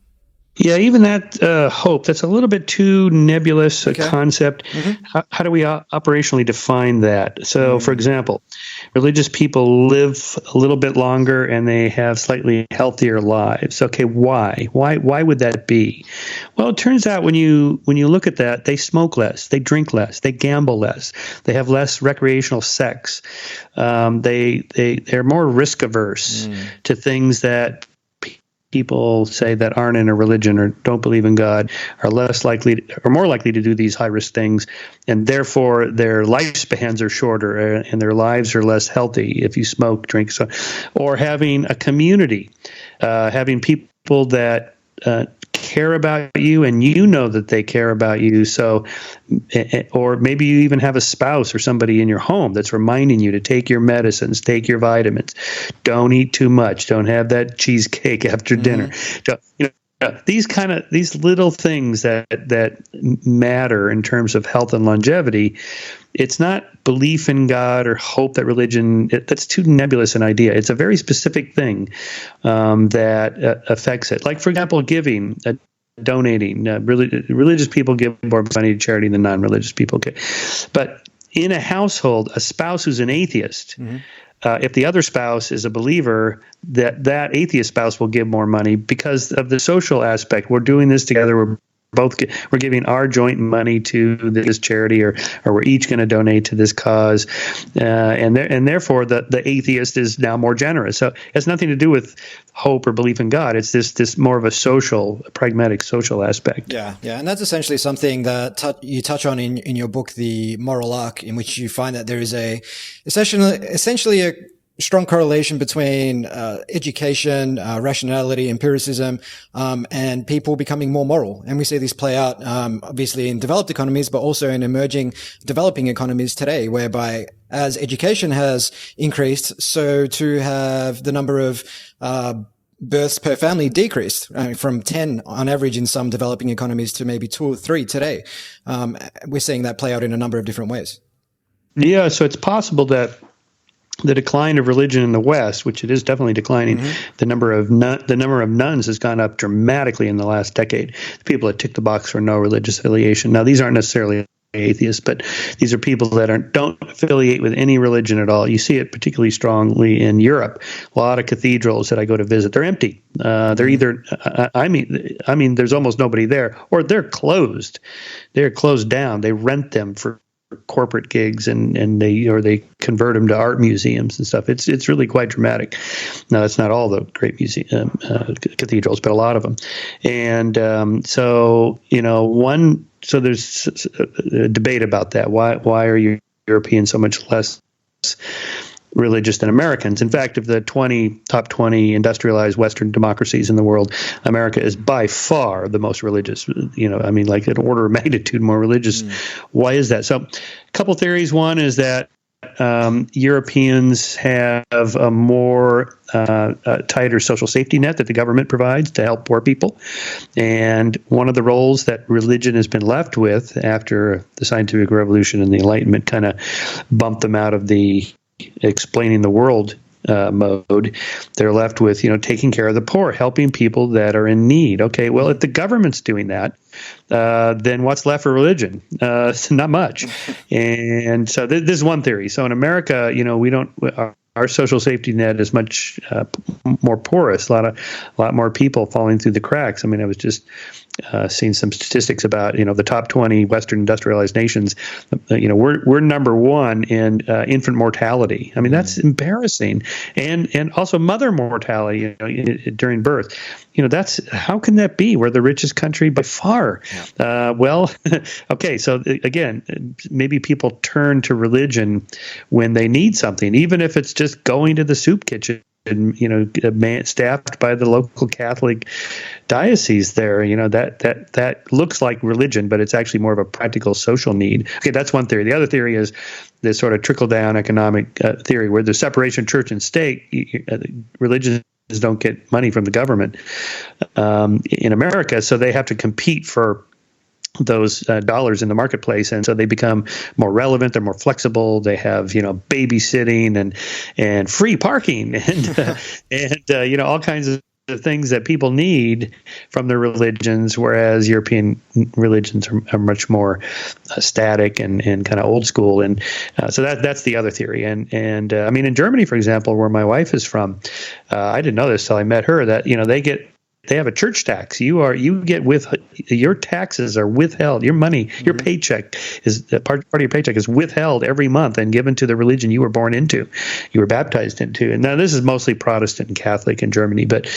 Yeah, even that hope, that's a little bit too nebulous a concept. How do we operationally define that? So, for example, religious people live a little bit longer and they have slightly healthier lives. Okay, why? Why would that be? Well, it turns out when you look at that, they smoke less, they drink less, they gamble less, they have less recreational sex. They're more risk averse to things that people say that aren't in a religion or don't believe in God are more likely to do these high risk things, and therefore their lifespans are shorter and their lives are less healthy if you smoke, drink, or having a community, having people that care about you and that they care about you. So, or maybe you even have a spouse or somebody in your home that's reminding you to take your medicines, take your vitamins, don't eat too much, don't have that cheesecake after dinner. These little things that matter in terms of health and longevity. It's not belief in God or hope that religion, that's too nebulous an idea. It's a very specific thing that affects it. Like, for example, giving, donating. Religious people give more money to charity than non-religious people give. But in a household, a spouse who's an atheist if the other spouse is a believer, that atheist spouse will give more money because of the social aspect. We're doing this together. We're giving our joint money to this charity, or we're each going to donate to this cause, and therefore the atheist is now more generous. So it has nothing to do with hope or belief in God. It's this more of a pragmatic social aspect. Yeah, and that's essentially something that you touch on in your book, The Moral Arc, in which you find that there is essentially a strong correlation between education, rationality, empiricism, and people becoming more moral. And we see this play out, obviously in developed economies, but also in emerging developing economies today, whereby as education has increased, so too have the number of births per family decreased from 10 on average in some developing economies to maybe 2 or 3 today. We're seeing that play out in a number of different ways. Yeah, so it's possible that the decline of religion in the West, which it is definitely declining, the number of nuns has gone up dramatically in the last decade. The people that tick the box for no religious affiliation. Now, these aren't necessarily atheists, but these are people that don't affiliate with any religion at all. You see it particularly strongly in Europe. A lot of cathedrals that I go to visit, they're empty. They're either, I mean, there's almost nobody there, or they're closed. They're closed down. They rent them for corporate gigs, and they convert them to art museums and stuff. It's really quite dramatic. Now, that's not all the great cathedrals, but a lot of them. And so there's a debate about that. Why are Europeans so much less religious than Americans? In fact, of the top 20 industrialized Western democracies in the world, America is by far the most religious, like an order of magnitude more religious. Why is that? So a couple theories. One is that Europeans have a more tighter social safety net that the government provides to help poor people. And one of the roles that religion has been left with after the scientific revolution and the Enlightenment kind of bumped them out of the explaining the world mode, they're left with, taking care of the poor, helping people that are in need. Okay, well, if the government's doing that, then what's left for religion? Not much. And so this is one theory. So in America, we don't. Our social safety net is much more porous. A lot more people falling through the cracks. I mean, I was just seeing some statistics about the top 20 Western industrialized nations. We're number one in infant mortality. I mean, that's embarrassing, and also mother mortality during birth. That's how can that be? We're the richest country by far. Well, okay. So again, maybe people turn to religion when they need something, even if it's just going to the soup kitchen. Staffed by the local Catholic diocese there, that looks like religion, but it's actually more of a practical social need. Okay, that's one theory. The other theory is this sort of trickle-down economic theory where there's separation of church and state. Religions don't get money from the government in America, so they have to compete for those dollars in the marketplace, and so they become more relevant. They're more flexible. They have babysitting and free parking and all kinds of things that people need from their religions, whereas European religions are much more static and kind of old school. And so that's the other theory. And I mean, in Germany, for example, where my wife is from, I didn't know this till I met her, that they have a church tax. Your taxes are withheld. Your money, your paycheck is part of your paycheck is withheld every month and given to the religion you were born into, you were baptized into. And now this is mostly Protestant and Catholic in Germany, but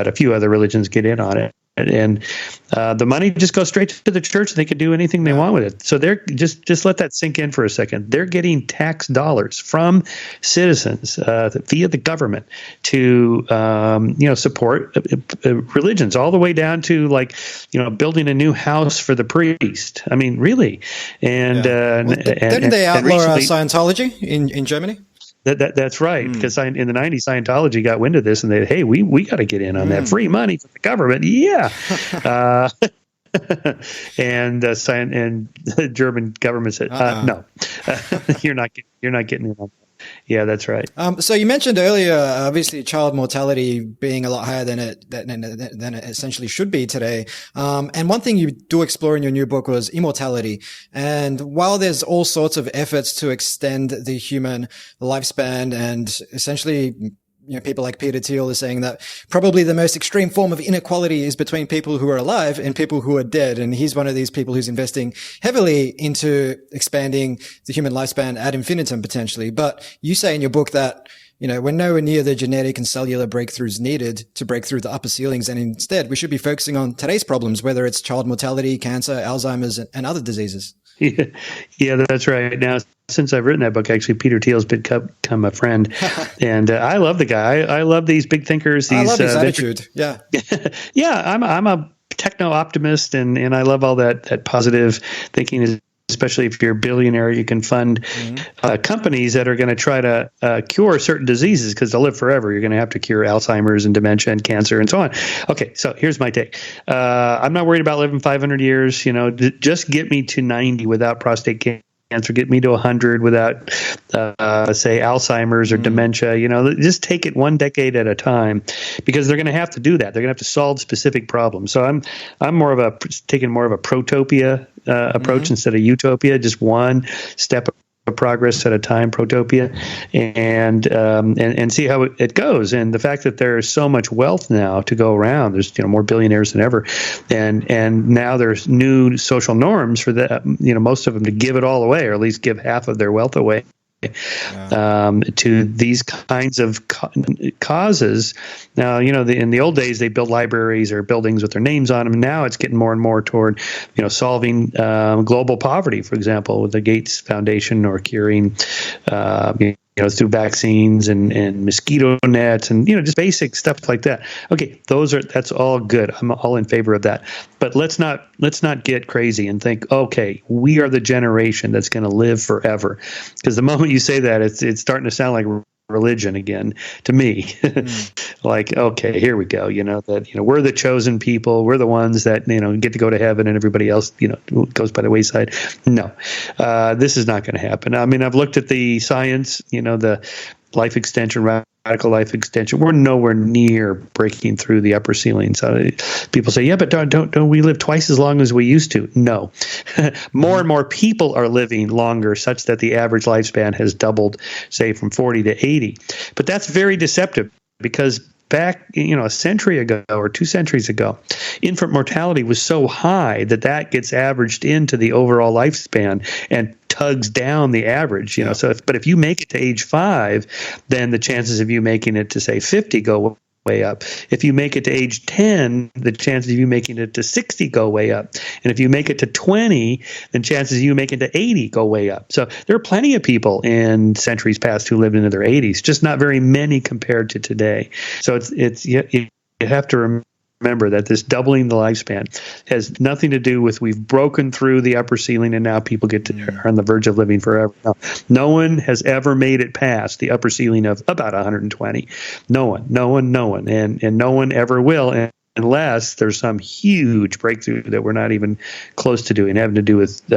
a few other religions get in on it. And the money just goes straight to the church. They can do anything they want with it. So they're just let that sink in for a second. They're getting tax dollars from citizens via the government to support religions, all the way down to building a new house for the priest. I mean, really. And didn't they outlaw Scientology in Germany? That's right, because in the 90s, Scientology got wind of this, and they, hey, we got to get in on that free money from the government. Yeah. And the German government said, no, you're not getting in on that. Yeah, that's right. So you mentioned earlier, obviously, child mortality being a lot higher than it essentially should be today. And one thing you do explore in your new book was immortality. And while there's all sorts of efforts to extend the human lifespan, and essentially, people like Peter Thiel are saying that probably the most extreme form of inequality is between people who are alive and people who are dead. And he's one of these people who's investing heavily into expanding the human lifespan ad infinitum, potentially. But you say in your book that, we're nowhere near the genetic and cellular breakthroughs needed to break through the upper ceilings. And instead, we should be focusing on today's problems, whether it's child mortality, cancer, Alzheimer's, and other diseases. Yeah, that's right. Now, since I've written that book, actually, Peter Thiel's become a friend, and I love the guy. I love these big thinkers. I love his attitude. Yeah, yeah. I'm a techno optimist, and I love all that positive thinking. Especially if you're a billionaire, you can fund companies that are going to try to cure certain diseases, because to live forever, you're going to have to cure Alzheimer's and dementia and cancer and so on. Okay, so here's my take. I'm not worried about living 500 years. Just get me to 90 without prostate cancer. Get me to 100 without, say, Alzheimer's or dementia. Just take it one decade at a time, because they're going to have to do that. They're going to have to solve specific problems. So I'm taking more of a protopia approach instead of utopia. Just one step of progress at a time, protopia, and see how it goes. And the fact that there's so much wealth now to go around, there's more billionaires than ever, and now there's new social norms for that. Most of them to give it all away, or at least give half of their wealth away. To these kinds of causes. Now, in the old days, they built libraries or buildings with their names on them. Now it's getting more and more toward, solving global poverty, for example, with the Gates Foundation, or curing, through vaccines and mosquito nets and, just basic stuff like that. Okay, that's all good. I'm all in favor of that. But let's not get crazy and think, okay, we are the generation that's going to live forever. Because the moment you say that, it's starting to sound like religion again to me. Like, okay, here we go. We're the chosen people. We're the ones that, get to go to heaven, and everybody else, goes by the wayside. No, this is not going to happen. I mean, I've looked at the science, the life extension, radical life extension. We're nowhere near breaking through the upper ceiling. So people say, yeah, but don't we live twice as long as we used to? No. More and more people are living longer, such that the average lifespan has doubled, say, from 40 to 80. But that's very deceptive, because back, a century ago or 2 centuries ago, infant mortality was so high that gets averaged into the overall lifespan and tugs down the average. But if you make it to age 5, then the chances of you making it to, say, 50 go way up. If you make it to age 10, the chances of you making it to 60 go way up. And if you make it to 20, then chances of you making it to 80 go way up. So there are plenty of people in centuries past who lived into their 80s, just not very many compared to today. So you have to remember that this doubling the lifespan has nothing to do with we've broken through the upper ceiling and now people are on the verge of living forever. No one has ever made it past the upper ceiling of about 120. No one, and no one ever will, unless there's some huge breakthrough that we're not even close to doing, having to do with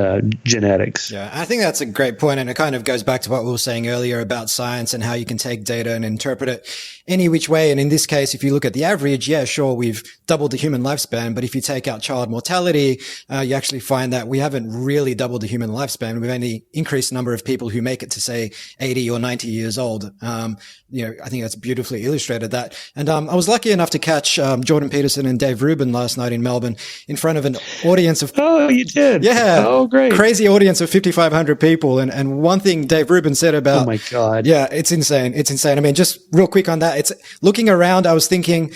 genetics. Yeah, I think that's a great point, and it kind of goes back to what we were saying earlier about science and how you can take data and interpret it any which way. And in this case, if you look at the average, yeah, sure, we've doubled the human lifespan, but if you take out child mortality, you actually find that we haven't really doubled the human lifespan. We've only increased the number of people who make it to, say, 80 or 90 years old. I think that's beautifully illustrated that. And I was lucky enough to catch Jordan Peterson and Dave Rubin last night in Melbourne in front of an audience of... Oh, you did? Yeah. Oh, great. Crazy audience of 5,500 people. And one thing Dave Rubin said about... Oh, my God. Yeah, it's insane. It's insane. I mean, just real quick on that, it's looking around, I was thinking...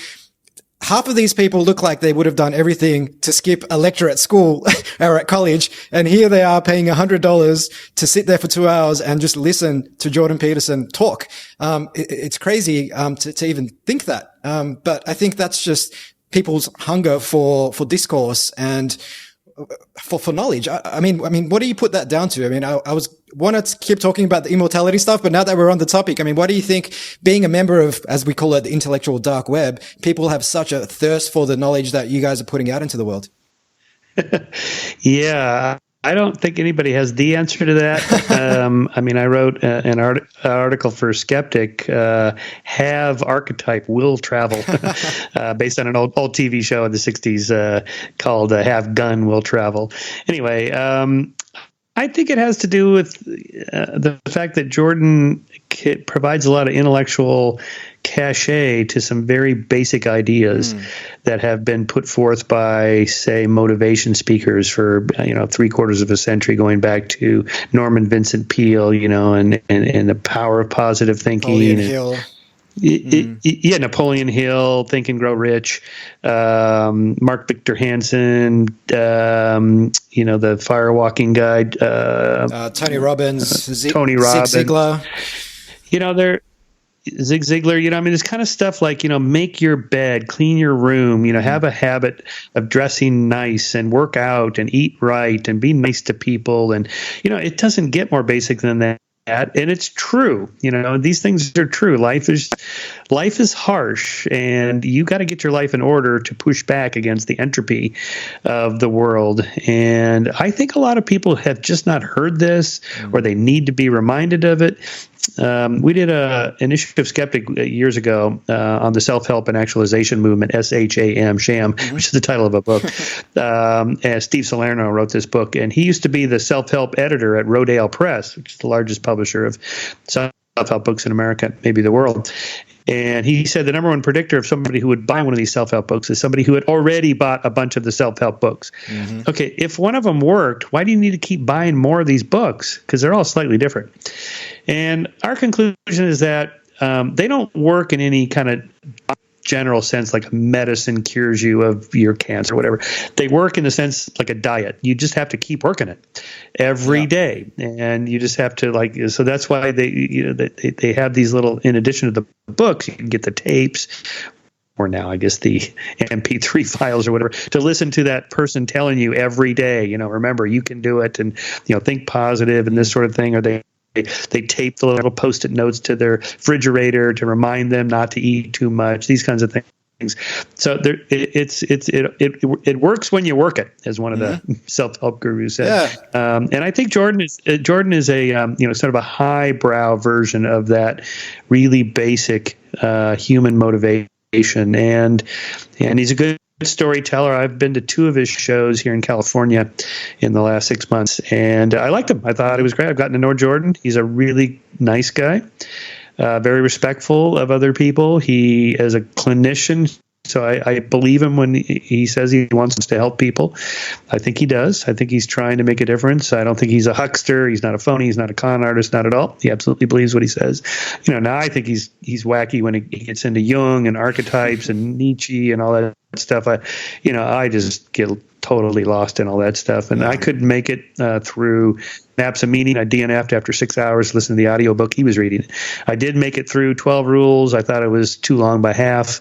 Half of these people look like they would have done everything to skip a lecture at school or at college. And here they are paying $100 to sit there for 2 hours and just listen to Jordan Peterson talk. It's crazy, to even think that. But I think that's just people's hunger for discourse and for knowledge. I mean, what do you put that down to? I mean, I want to keep talking about the immortality stuff, but now that we're on the topic, I mean, what do you think, being a member of, as we call it, the intellectual dark web, people have such a thirst for the knowledge that you guys are putting out into the world? Yeah. I don't think anybody has the answer to that. I mean, I wrote an article for Skeptic, Have Archetype Will Travel, based on an old TV show in the 60s called Have Gun Will Travel. Anyway, I think it has to do with the fact that Jordan provides a lot of intellectual cachet to some very basic ideas that have been put forth by, say, motivation speakers for 3/4 of a century, going back to Norman Vincent Peale, and the power of positive thinking. Napoleon Hill. Napoleon Hill, Think and Grow Rich, Mark Victor Hansen, the firewalking guy, Tony Robbins, Tony Robbins, Zig Ziglar. They're Zig Ziglar, I mean, this kind of stuff like, make your bed, clean your room, have a habit of dressing nice and work out and eat right and be nice to people. And, it doesn't get more basic than that. And it's true. These things are true. Life is harsh, and you got to get your life in order to push back against the entropy of the world. And I think a lot of people have just not heard this, or they need to be reminded of it. We did an issue of Skeptic years ago on the self-help and actualization movement, SHAM, which is the title of a book. And Steve Salerno wrote this book, and he used to be the self-help editor at Rodale Press, which is the largest publisher of self-help books in America, maybe the world. And he said the number one predictor of somebody who would buy one of these self-help books is somebody who had already bought a bunch of the self-help books. Okay, if one of them worked, why do you need to keep buying more of these books? Because they're all slightly different. And our conclusion is that they don't work in any kind of general sense like medicine cures you of your cancer or whatever. They work in the sense like a diet. You just have to keep working it every day, and you just have to so that's why they have these little, in addition to the books, you can get the tapes, or now I guess the MP3 files or whatever, to listen to that person telling you every day, remember, you can do it, and think positive and this sort of thing. Or they tape the little Post-it notes to their refrigerator to remind them not to eat too much, these kinds of things. So it works when you work it, as one of the self-help gurus said. Yeah. And I think Jordan is a sort of a highbrow version of that really basic human motivation, and he's a good storyteller. I've been to 2 of his shows here in California in the last 6 months, and I liked him. I thought he was great. I've gotten to know Jordan. He's a really nice guy, very respectful of other people. He is a clinician, so I believe him when he says he wants to help people. I think he does. I think he's trying to make a difference. I don't think he's a huckster. He's not a phony. He's not a con artist. Not at all. He absolutely believes what he says. Now I think he's wacky when he gets into Jung and archetypes and Nietzsche and all that stuff. I just get totally lost in all that stuff, and I couldn't make it through Maps of Meaning. I DNF'd after 6 hours listening to the audiobook he was reading. I did make it through 12 Rules. I thought it was too long by half.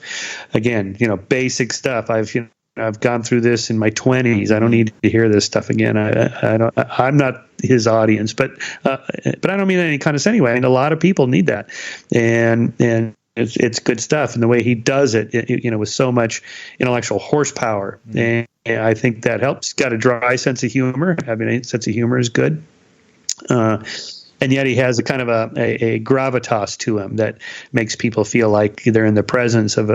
Again, basic stuff. I've gone through this in my 20s. I don't need to hear this stuff again. I'm not his audience, but I don't mean any condescending way. I mean, a lot of people need that, and it's good stuff. And the way he does it, with so much intellectual horsepower, and I think that helps. He's got a dry sense of humor. Having a sense of humor is good. And yet he has a kind of a gravitas to him that makes people feel like they're in the presence of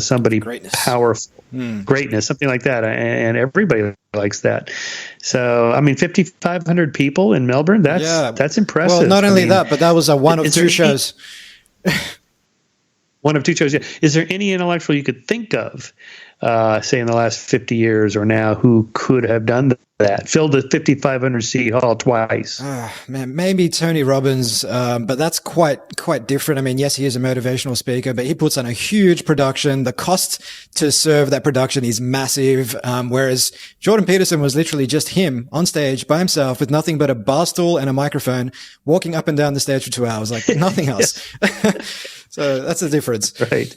somebody powerful, greatness, something like that. And everybody likes that. So, 5,500 people in Melbourne, that's impressive. Well, not only that, but that was one of 2 shows. One of 2 shows. Yeah. Is there any intellectual you could think of, say in the last 50 years or now, who could have done that? Filled the 5,500 seat hall twice. Man, maybe Tony Robbins, but that's quite different. Yes, he is a motivational speaker, but he puts on a huge production. The cost to serve that production is massive. Whereas Jordan Peterson was literally just him on stage by himself with nothing but a bar stool and a microphone, walking up and down the stage for 2 hours, like nothing else. So that's the difference, right?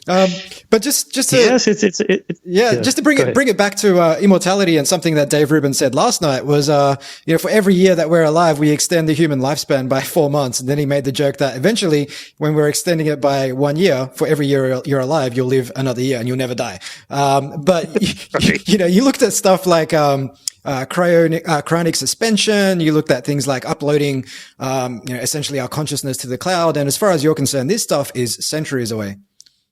But just to just to bring it back to immortality, and something that Dave Rubin said last night was, for every year that we're alive, we extend the human lifespan by 4 months. And then he made the joke that eventually, when we're extending it by 1 year, for every year you're alive, you'll live another year and you'll never die. But you looked at stuff like cryonic suspension. You looked at things like uploading, essentially our consciousness to the cloud. And as far as you're concerned, this stuff is centuries away.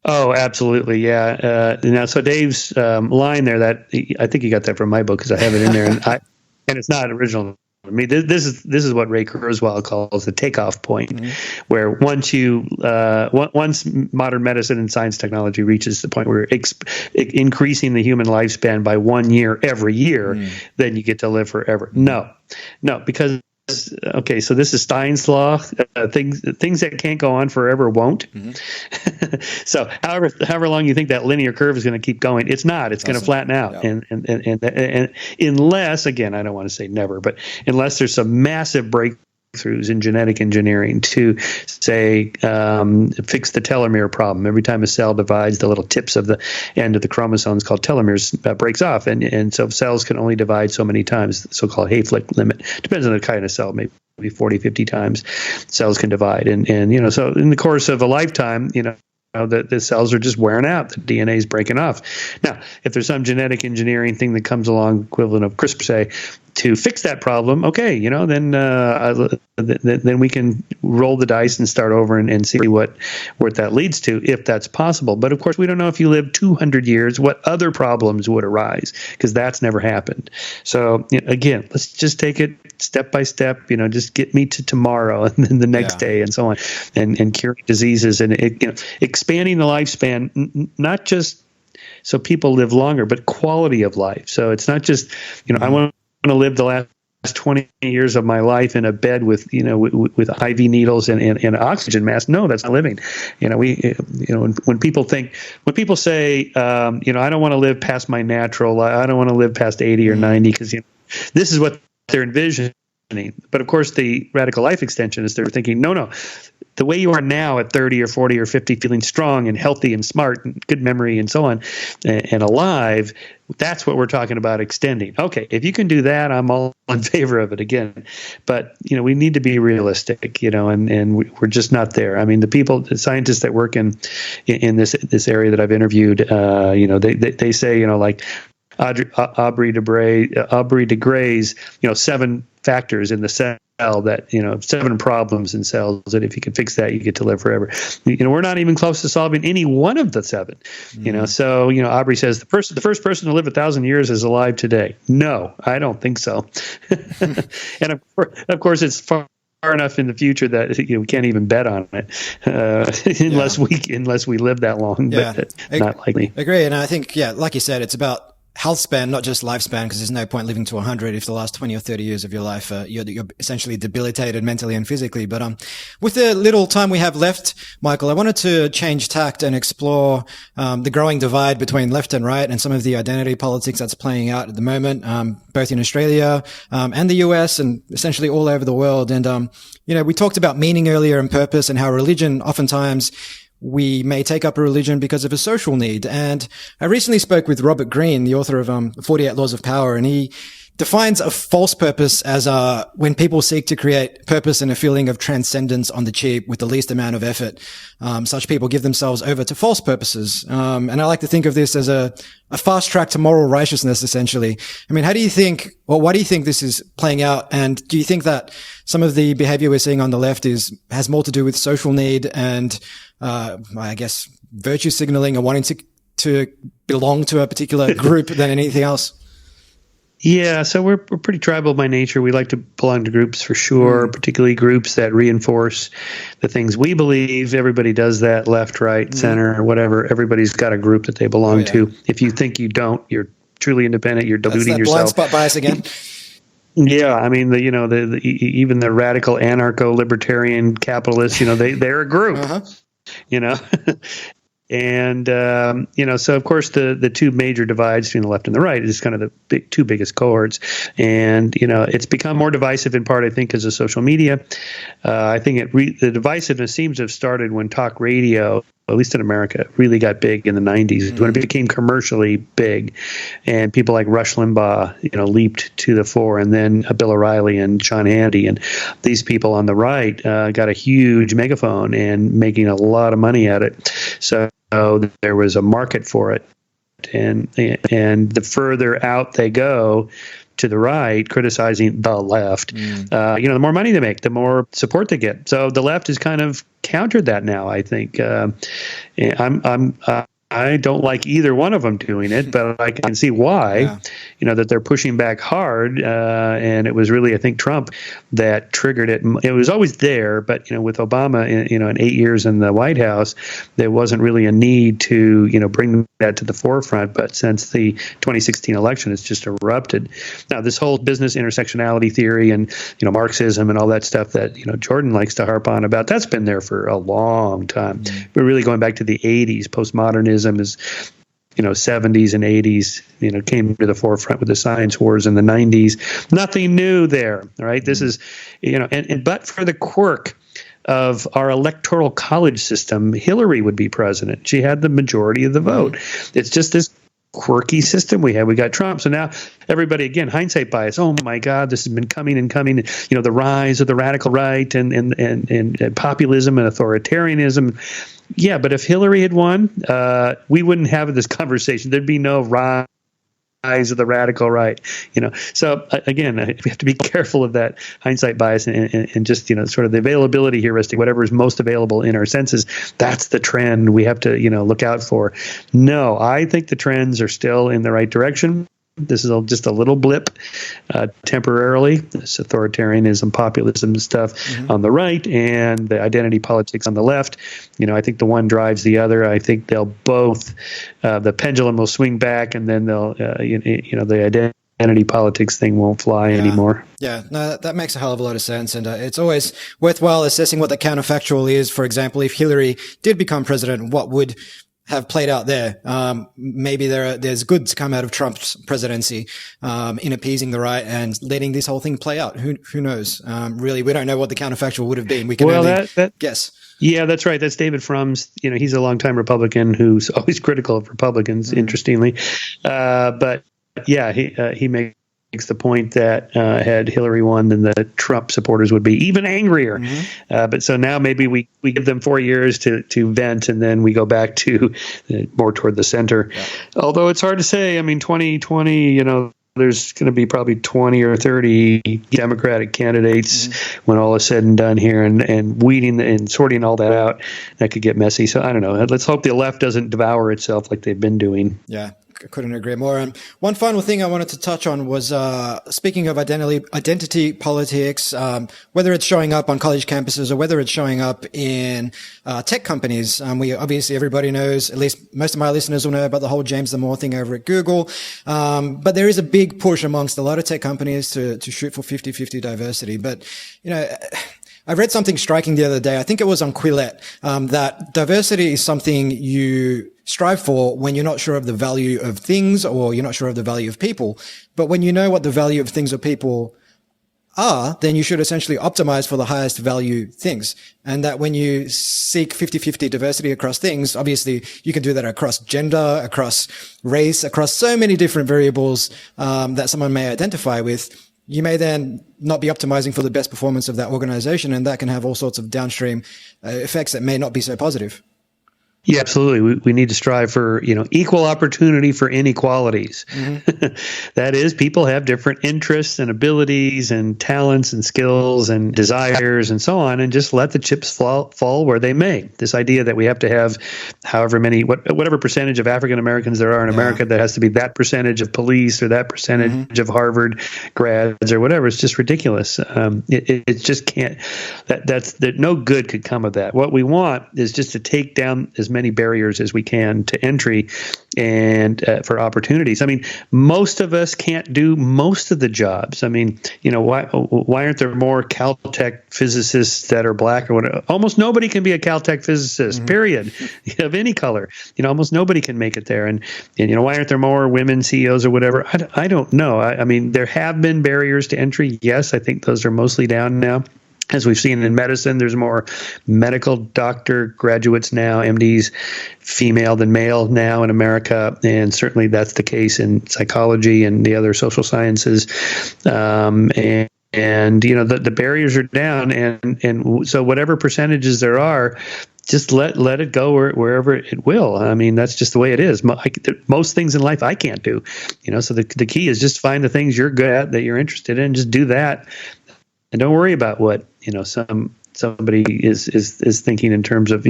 Oh, absolutely. Yeah. Now, so Dave's line there, that I think he got that from my book because I have it in there, and it's not original. I mean, this is what Ray Kurzweil calls the takeoff point, where once modern medicine and science technology reaches the point where increasing the human lifespan by 1 year every year, then you get to live forever. No, because okay, so this is Stein's law. Things that can't go on forever won't. So, however long you think that linear curve is going to keep going, it's not. It's going to flatten out, and unless, again, I don't want to say never, but unless there's some massive breakthroughs in genetic engineering to say fix the telomere problem. Every time a cell divides, the little tips of the end of the chromosomes called telomeres breaks off, and so cells can only divide so many times, the so-called Hayflick limit. Depends on the kind of cell, maybe 40, 50 times cells can divide, and so in the course of a lifetime, the cells are just wearing out. The DNA is breaking off. Now, if there's some genetic engineering thing that comes along, equivalent of CRISPR, say, to fix that problem, okay, then we can roll the dice and start over and see what that leads to, if that's possible. But of course, we don't know if you live 200 years, what other problems would arise, because that's never happened. So again, let's just take it step by step. Just get me to tomorrow and then the next day, and so on, and cure diseases, and expanding the lifespan, not just so people live longer, but quality of life. So it's not just I want to live the last 20 years of my life in a bed with with IV needles and oxygen mask. No, that's not living. When people say I don't want to live past my natural, I don't want to live past 80 or 90, because this is what they're envisioning. But of course, the radical life extension is they're thinking, no, the way you are now at 30 or 40 or 50, feeling strong and healthy and smart and good memory and so on, and alive, that's what we're talking about extending. Okay, if you can do that, I'm all in favor of it again. But, we need to be realistic, and we're just not there. I mean, the scientists that work in this area that I've interviewed, they say, like Aubrey de Grey's, 7 factors in the cell that, 7 problems in cells that if you can fix that, you get to live forever. We're not even close to solving any one of the 7. So Aubrey says the first person to live 1,000 years is alive today. No, I don't think so. And of course, it's far enough in the future that we can't even bet on it unless we live that long. But not likely. Agree, and I think like you said, it's about health span, not just lifespan, because there's no point living to 100 if the last 20 or 30 years of your life you're essentially debilitated mentally and physically. But with the little time we have left, Michael, I wanted to change tact and explore the growing divide between left and right, and some of the identity politics that's playing out at the moment, both in Australia and the US, and essentially all over the world. And we talked about meaning earlier and purpose, and how religion oftentimes we may take up a religion because of a social need. And I recently spoke with Robert Greene, the author of 48 Laws of Power, and he defines a false purpose as when people seek to create purpose and a feeling of transcendence on the cheap with the least amount of effort. Such people give themselves over to false purposes. And I like to think of this as a fast track to moral righteousness, essentially. I mean, why do you think this is playing out? And do you think that some of the behavior we're seeing on the left has more to do with social need and, I guess, virtue signaling or wanting to belong to a particular group than anything else? Yeah, so we're pretty tribal by nature. We like to belong to groups for sure, particularly groups that reinforce the things we believe. Everybody does that, left, right, center, whatever. Everybody's got a group that they belong to. If you think you don't, you're truly independent. You're deluding yourself. Blind spot bias again. Yeah, I mean, even the radical anarcho-libertarian capitalists, they're a group. And, so of course the two major divides between the left and the right is kind of the two biggest cohorts. And, it's become more divisive in part, I think, because of social media. I think the divisiveness seems to have started when talk radio, at least in America, really got big in the 90s, when it became commercially big, and people like Rush Limbaugh, leaped to the fore, and then Bill O'Reilly and Sean Hannity, and these people on the right got a huge megaphone and making a lot of money at it. So there was a market for it, and the further out they go, to the right criticizing the left, the more money they make, the more support they get. So the left has kind of countered that now, I think. I don't like either one of them doing it, but I can see why, that they're pushing back hard. And it was really, I think, Trump that triggered it. It was always there, but, with Obama, in 8 years in the White House, there wasn't really a need to, bring that to the forefront. But since the 2016 election, it's just erupted. Now, this whole business intersectionality theory and, Marxism and all that stuff that, Jordan likes to harp on about, that's been there for a long time. But really going back to the 80s, postmodernism is, 70s and 80s, came to the forefront with the science wars in the 90s. Nothing new there, right? This is, but for the quirk of our electoral college system, Hillary would be president. She had the majority of the vote. It's just this quirky system we had. We got Trump. So now everybody, again, hindsight bias. Oh my God, this has been coming and coming. The rise of the radical right and populism and authoritarianism. Yeah, but if Hillary had won, we wouldn't have this conversation. There'd be no rise of the radical right. So again, we have to be careful of that hindsight bias and just sort of the availability heuristic. Whatever is most available in our senses, that's the trend we have to look out for. No, I think the trends are still in the right direction. This is just a little blip temporarily, this authoritarianism, populism stuff on the right and the identity politics on the left. I think the one drives the other. I think they'll both, the pendulum will swing back and then they'll, the identity politics thing won't fly anymore. Yeah, no, that makes a hell of a lot of sense. And it's always worthwhile assessing what the counterfactual is. For example, if Hillary did become president, what would have played out there? Maybe there's good to come out of Trump's presidency, in appeasing the right and letting this whole thing play out. Who knows? Really, we don't know what the counterfactual would have been. We can only guess. Yeah, that's right. That's David Frum's. He's a longtime Republican who's always critical of Republicans, interestingly. But yeah, he makes the point that had Hillary won, then the Trump supporters would be even angrier. But so now maybe we give them 4 years to vent, and then we go back to more toward the center. Yeah. Although it's hard to say. I mean, 2020, there's going to be probably 20 or 30 Democratic candidates when all is said and done here, and weeding and sorting all that out, that could get messy. So I don't know. Let's hope the left doesn't devour itself like they've been doing. Yeah. Couldn't agree more. One final thing I wanted to touch on was, speaking of identity politics, whether it's showing up on college campuses or whether it's showing up in tech companies. Everybody knows, at least most of my listeners will know about the whole James Damore thing over at Google. But there is a big push amongst a lot of tech companies to shoot for 50-50 diversity. But, I read something striking the other day. I think it was on Quillette, that diversity is something you strive for when you're not sure of the value of things or you're not sure of the value of people. But when you know what the value of things or people are, then you should essentially optimize for the highest value things. And that when you seek 50-50 diversity across things, obviously you can do that across gender, across race, across so many different variables, that someone may identify with. You may then not be optimizing for the best performance of that organization, and that can have all sorts of downstream effects that may not be so positive. Yeah, absolutely. We need to strive for, equal opportunity for inequalities. That is, people have different interests and abilities and talents and skills and desires and so on, and just let the chips fall where they may. This idea that we have to have however many, whatever percentage of African Americans there are in America, that has to be that percentage of police or that percentage of Harvard grads or whatever. It's just ridiculous. It just can't. That no good could come of that. What we want is just to take down as many barriers as we can to entry and for opportunities. I mean, most of us can't do most of the jobs. I mean, why aren't there more Caltech physicists that are black or whatever? Almost nobody can be a Caltech physicist, period, of any color. Almost nobody can make it there. And why aren't there more women CEOs or whatever? I don't know. I mean, there have been barriers to entry. Yes, I think those are mostly down now. As we've seen in medicine, there's more medical doctor graduates now, MDs, female than male now in America. And certainly that's the case in psychology and the other social sciences. And and the barriers are down, and so whatever percentages there are, just let it go wherever it will. I mean, that's just the way it is. Most things in life I can't do, so the key is just find the things you're good at, that you're interested in, just do that, and don't worry about what somebody is thinking in terms of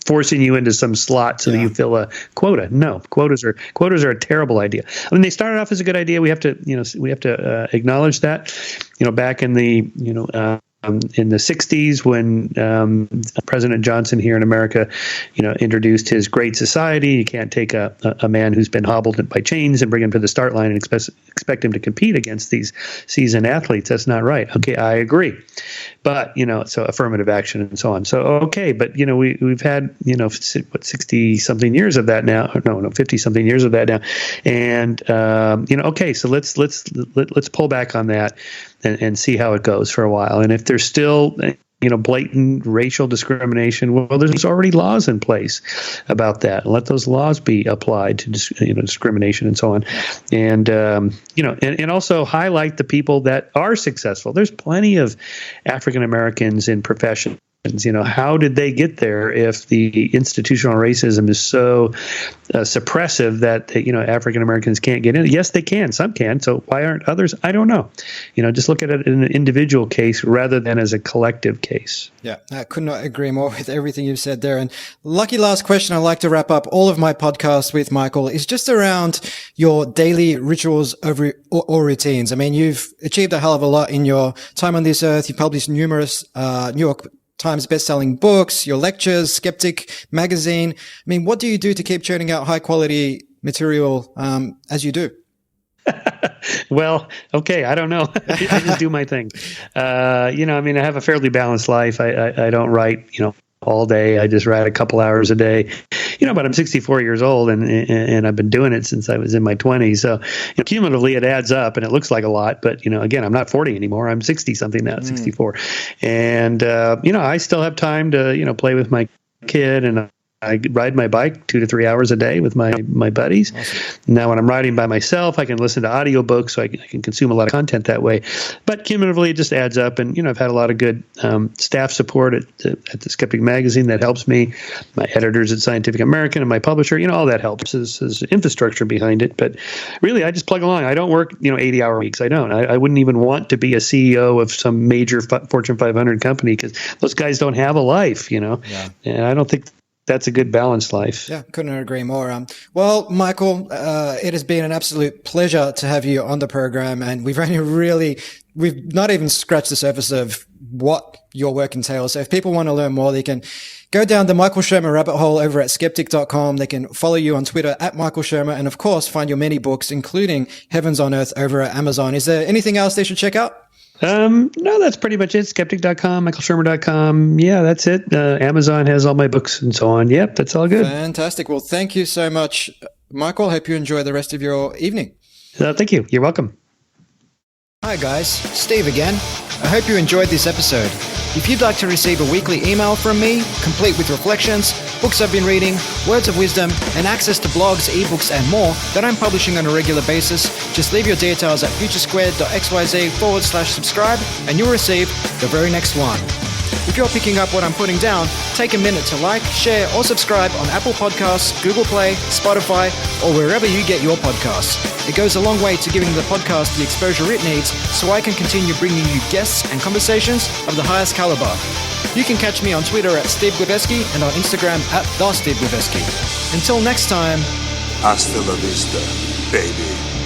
forcing you into some slot so that you fill a quota. No, quotas are a terrible idea. I mean, they started off as a good idea. We have to acknowledge that. Back in the in the 60s, when President Johnson here in America, introduced his Great Society. You can't take a man who's been hobbled by chains and bring him to the start line and expect him to compete against these seasoned athletes. That's not right. Okay, I agree. But, so affirmative action and so on. So, okay, but, we've had, 60-something years of that now. No, 50-something years of that now. And, okay, so let's pull back on that and see how it goes for a while. And if there's still, blatant racial discrimination, well, there's already laws in place about that. Let those laws be applied to, discrimination and so on. And, and also highlight the people that are successful. There's plenty of African Americans in professions. How did they get there if the institutional racism is so suppressive that African Americans can't get in? Yes, they can. Some can. So why aren't others? I don't know. Just look at it in an individual case rather than as a collective case. Yeah, I could not agree more with everything you've said there. And lucky last question, I like to wrap up all of my podcasts with, Michael, is just around your daily rituals or routines. I mean, you've achieved a hell of a lot in your time on this earth. You've published numerous New York Times best-selling books, your lectures, Skeptic magazine. I mean, what do you do to keep churning out high-quality material as you do? Well, okay, I don't know. I just do my thing. I have a fairly balanced life. I don't write, all day. I just write a couple hours a day. But I'm 64 years old and I've been doing it since I was in my 20s. So cumulatively it adds up and it looks like a lot. But, again, I'm not 40 anymore. I'm 60 something now, 64. And, I still have time to, play with my kid, and I ride my bike 2 to 3 hours a day with my buddies. Awesome. Now, when I'm riding by myself, I can listen to audiobooks, so I can consume a lot of content that way. But cumulatively, it just adds up. And, I've had a lot of good staff support at the Skeptic magazine that helps me. My editors at Scientific American and my publisher, all that helps. There's infrastructure behind it. But really, I just plug along. I don't work, 80-hour weeks. I don't. I wouldn't even want to be a CEO of some major Fortune 500 company because those guys don't have a life, Yeah. And I don't think that's a good balanced life. Yeah, couldn't agree more. Well, Michael, it has been an absolute pleasure to have you on the program, and we've not even scratched the surface of what your work entails. So if people want to learn more, they can go down the Michael Shermer rabbit hole over at skeptic.com. They can follow you on Twitter at Michael Shermer, and of course find your many books, including Heavens on Earth, over at Amazon. Is there anything else they should check out? No, that's pretty much it. Skeptic.com, michaelshermer.com. Yeah, that's it. Amazon has all my books and so on. Yep, that's all good. Fantastic. Well, thank you so much, Michael. Hope you enjoy the rest of your evening. Thank you. You're welcome. Hi guys, Steve again. I hope you enjoyed this episode. If you'd like to receive a weekly email from me, complete with reflections, books I've been reading, words of wisdom, and access to blogs, ebooks, and more that I'm publishing on a regular basis, just leave your details at futuresquared.xyz/subscribe and you'll receive the very next one. If you're picking up what I'm putting down, take a minute to like, share, or subscribe on Apple Podcasts, Google Play, Spotify, or wherever you get your podcasts. It goes a long way to giving the podcast the exposure it needs so I can continue bringing you guests and conversations of the highest caliber. You can catch me on Twitter at Steve Glibeski and on Instagram at TheSteveGlibeski. Until next time. Hasta la vista, baby.